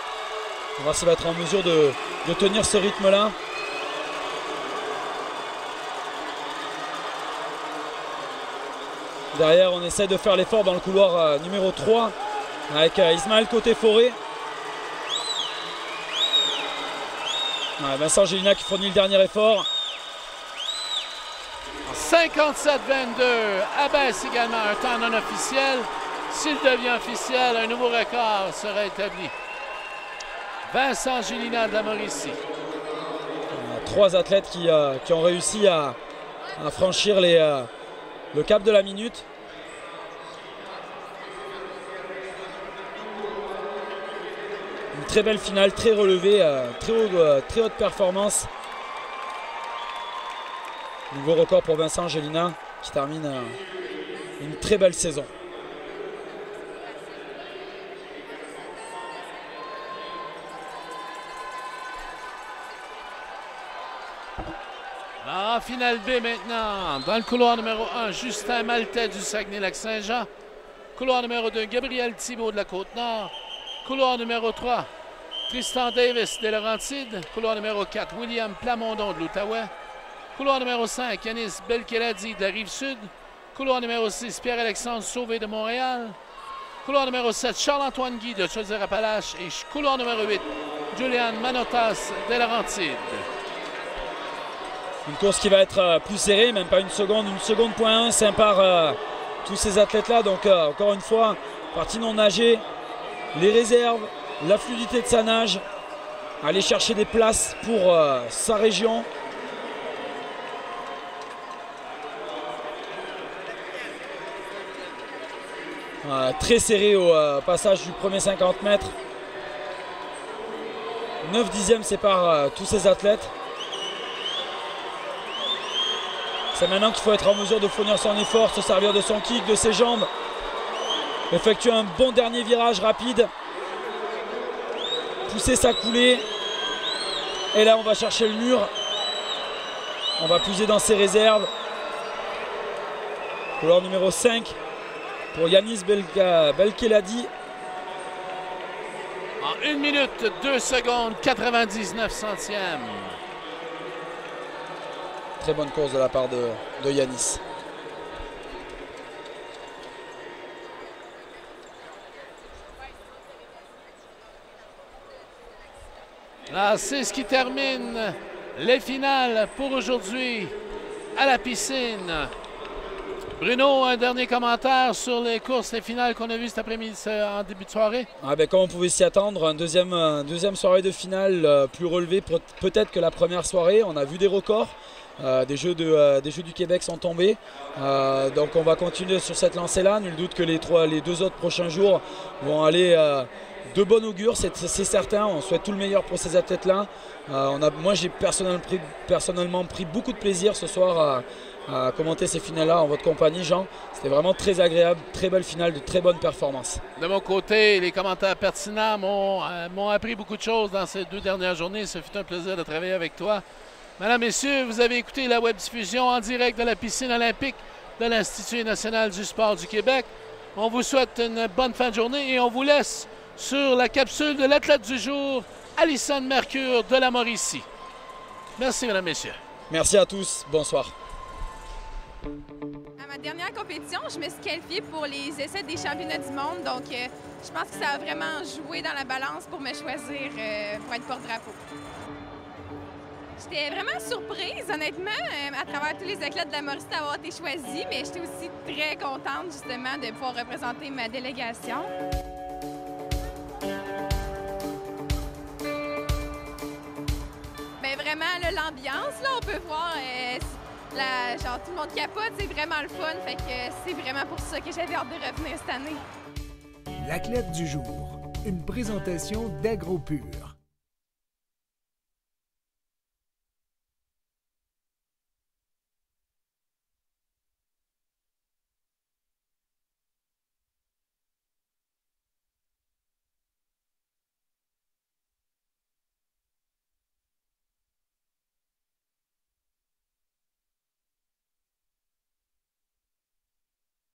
On va voir s'il va être en mesure de tenir ce rythme-là. Derrière, on essaie de faire l'effort dans le couloir numéro 3 avec Ismaël Côté-Forêt. Vincent Gélina qui fournit le dernier effort. 57-22, abaisse également un temps non officiel. S'il devient officiel, un nouveau record sera établi. Vincent Gélina de la Mauricie. 3 athlètes qui ont réussi à franchir le cap de la minute. Une très belle finale, très relevée, très haute performance. Nouveau record pour Vincent Gélina qui termine une très belle saison. En finale B maintenant, dans le couloir numéro 1, Justin Maltais du Saguenay-Lac-Saint-Jean. Couloir numéro 2, Gabriel Thibault de la Côte-Nord. Couloir numéro 3, Tristan Davis des Laurentides. Couloir numéro 4, William Plamondon de l'Outaouais. Couloir numéro 5, Yanis Belkeladi de la Rive-Sud. Couloir numéro 6, Pierre-Alexandre Sauvé de Montréal. Couloir numéro 7, Charles-Antoine Guy de Chaudière-Appalaches. Et couloir numéro 8, Julian Manotas des Laurentides. Une course qui va être plus serrée, même pas une seconde point 1, c'est par tous ces athlètes-là. Donc encore une fois, partie non nagée, les réserves, la fluidité de sa nage, aller chercher des places pour sa région. Très serré au passage du premier 50 mètres. 9 dixièmes séparent tous ces athlètes. C'est maintenant qu'il faut être en mesure de fournir son effort, se servir de son kick, de ses jambes. Effectuer un bon dernier virage rapide. Pousser sa coulée. Et là, on va chercher le mur. On va puiser dans ses réserves. Couloir numéro 5 pour Yanis Belkeladi. En 1 minute, 2 secondes, 99 centièmes. Très bonne course de la part de Yanis. Là, c'est ce qui termine les finales pour aujourd'hui à la piscine. Bruno, un dernier commentaire sur les courses, les finales qu'on a vues cet après-midi en début de soirée? Comme on pouvait s'y attendre, un deuxième soirée de finale plus relevée peut-être que la première soirée. On a vu des records. Des jeux du Québec sont tombés. Donc on va continuer sur cette lancée-là. Nul doute que les 2 autres prochains jours vont aller de bon augure, c'est certain. On souhaite tout le meilleur pour ces athlètes-là. Moi j'ai personnellement pris beaucoup de plaisir ce soir à commenter ces finales-là en votre compagnie, Jean. C'était vraiment très agréable, très belle finale, de très bonnes performances. De mon côté, les commentaires pertinents m'ont appris beaucoup de choses dans ces 2 dernières journées. Ce fut un plaisir de travailler avec toi. Mesdames, Messieurs, vous avez écouté la web-diffusion en direct de la piscine olympique de l'Institut national du sport du Québec. On vous souhaite une bonne fin de journée et on vous laisse sur la capsule de l'athlète du jour, Alison Mercure de la Mauricie. Merci, Mesdames, Messieurs. Merci à tous. Bonsoir. À ma dernière compétition, je me suis qualifiée pour les essais des championnats du monde. Donc, je pense que ça a vraiment joué dans la balance pour me choisir pour être porte-drapeau. J'étais vraiment surprise, honnêtement, à travers tous les athlètes de la Mauricie d'avoir été choisis, mais j'étais aussi très contente, justement, de pouvoir représenter ma délégation. Bien, vraiment, l'ambiance, là, on peut voir, genre, tout le monde capote, c'est vraiment le fun, fait que c'est vraiment pour ça que j'avais hâte de revenir cette année. L'athlète du jour, une présentation d'AgroPure.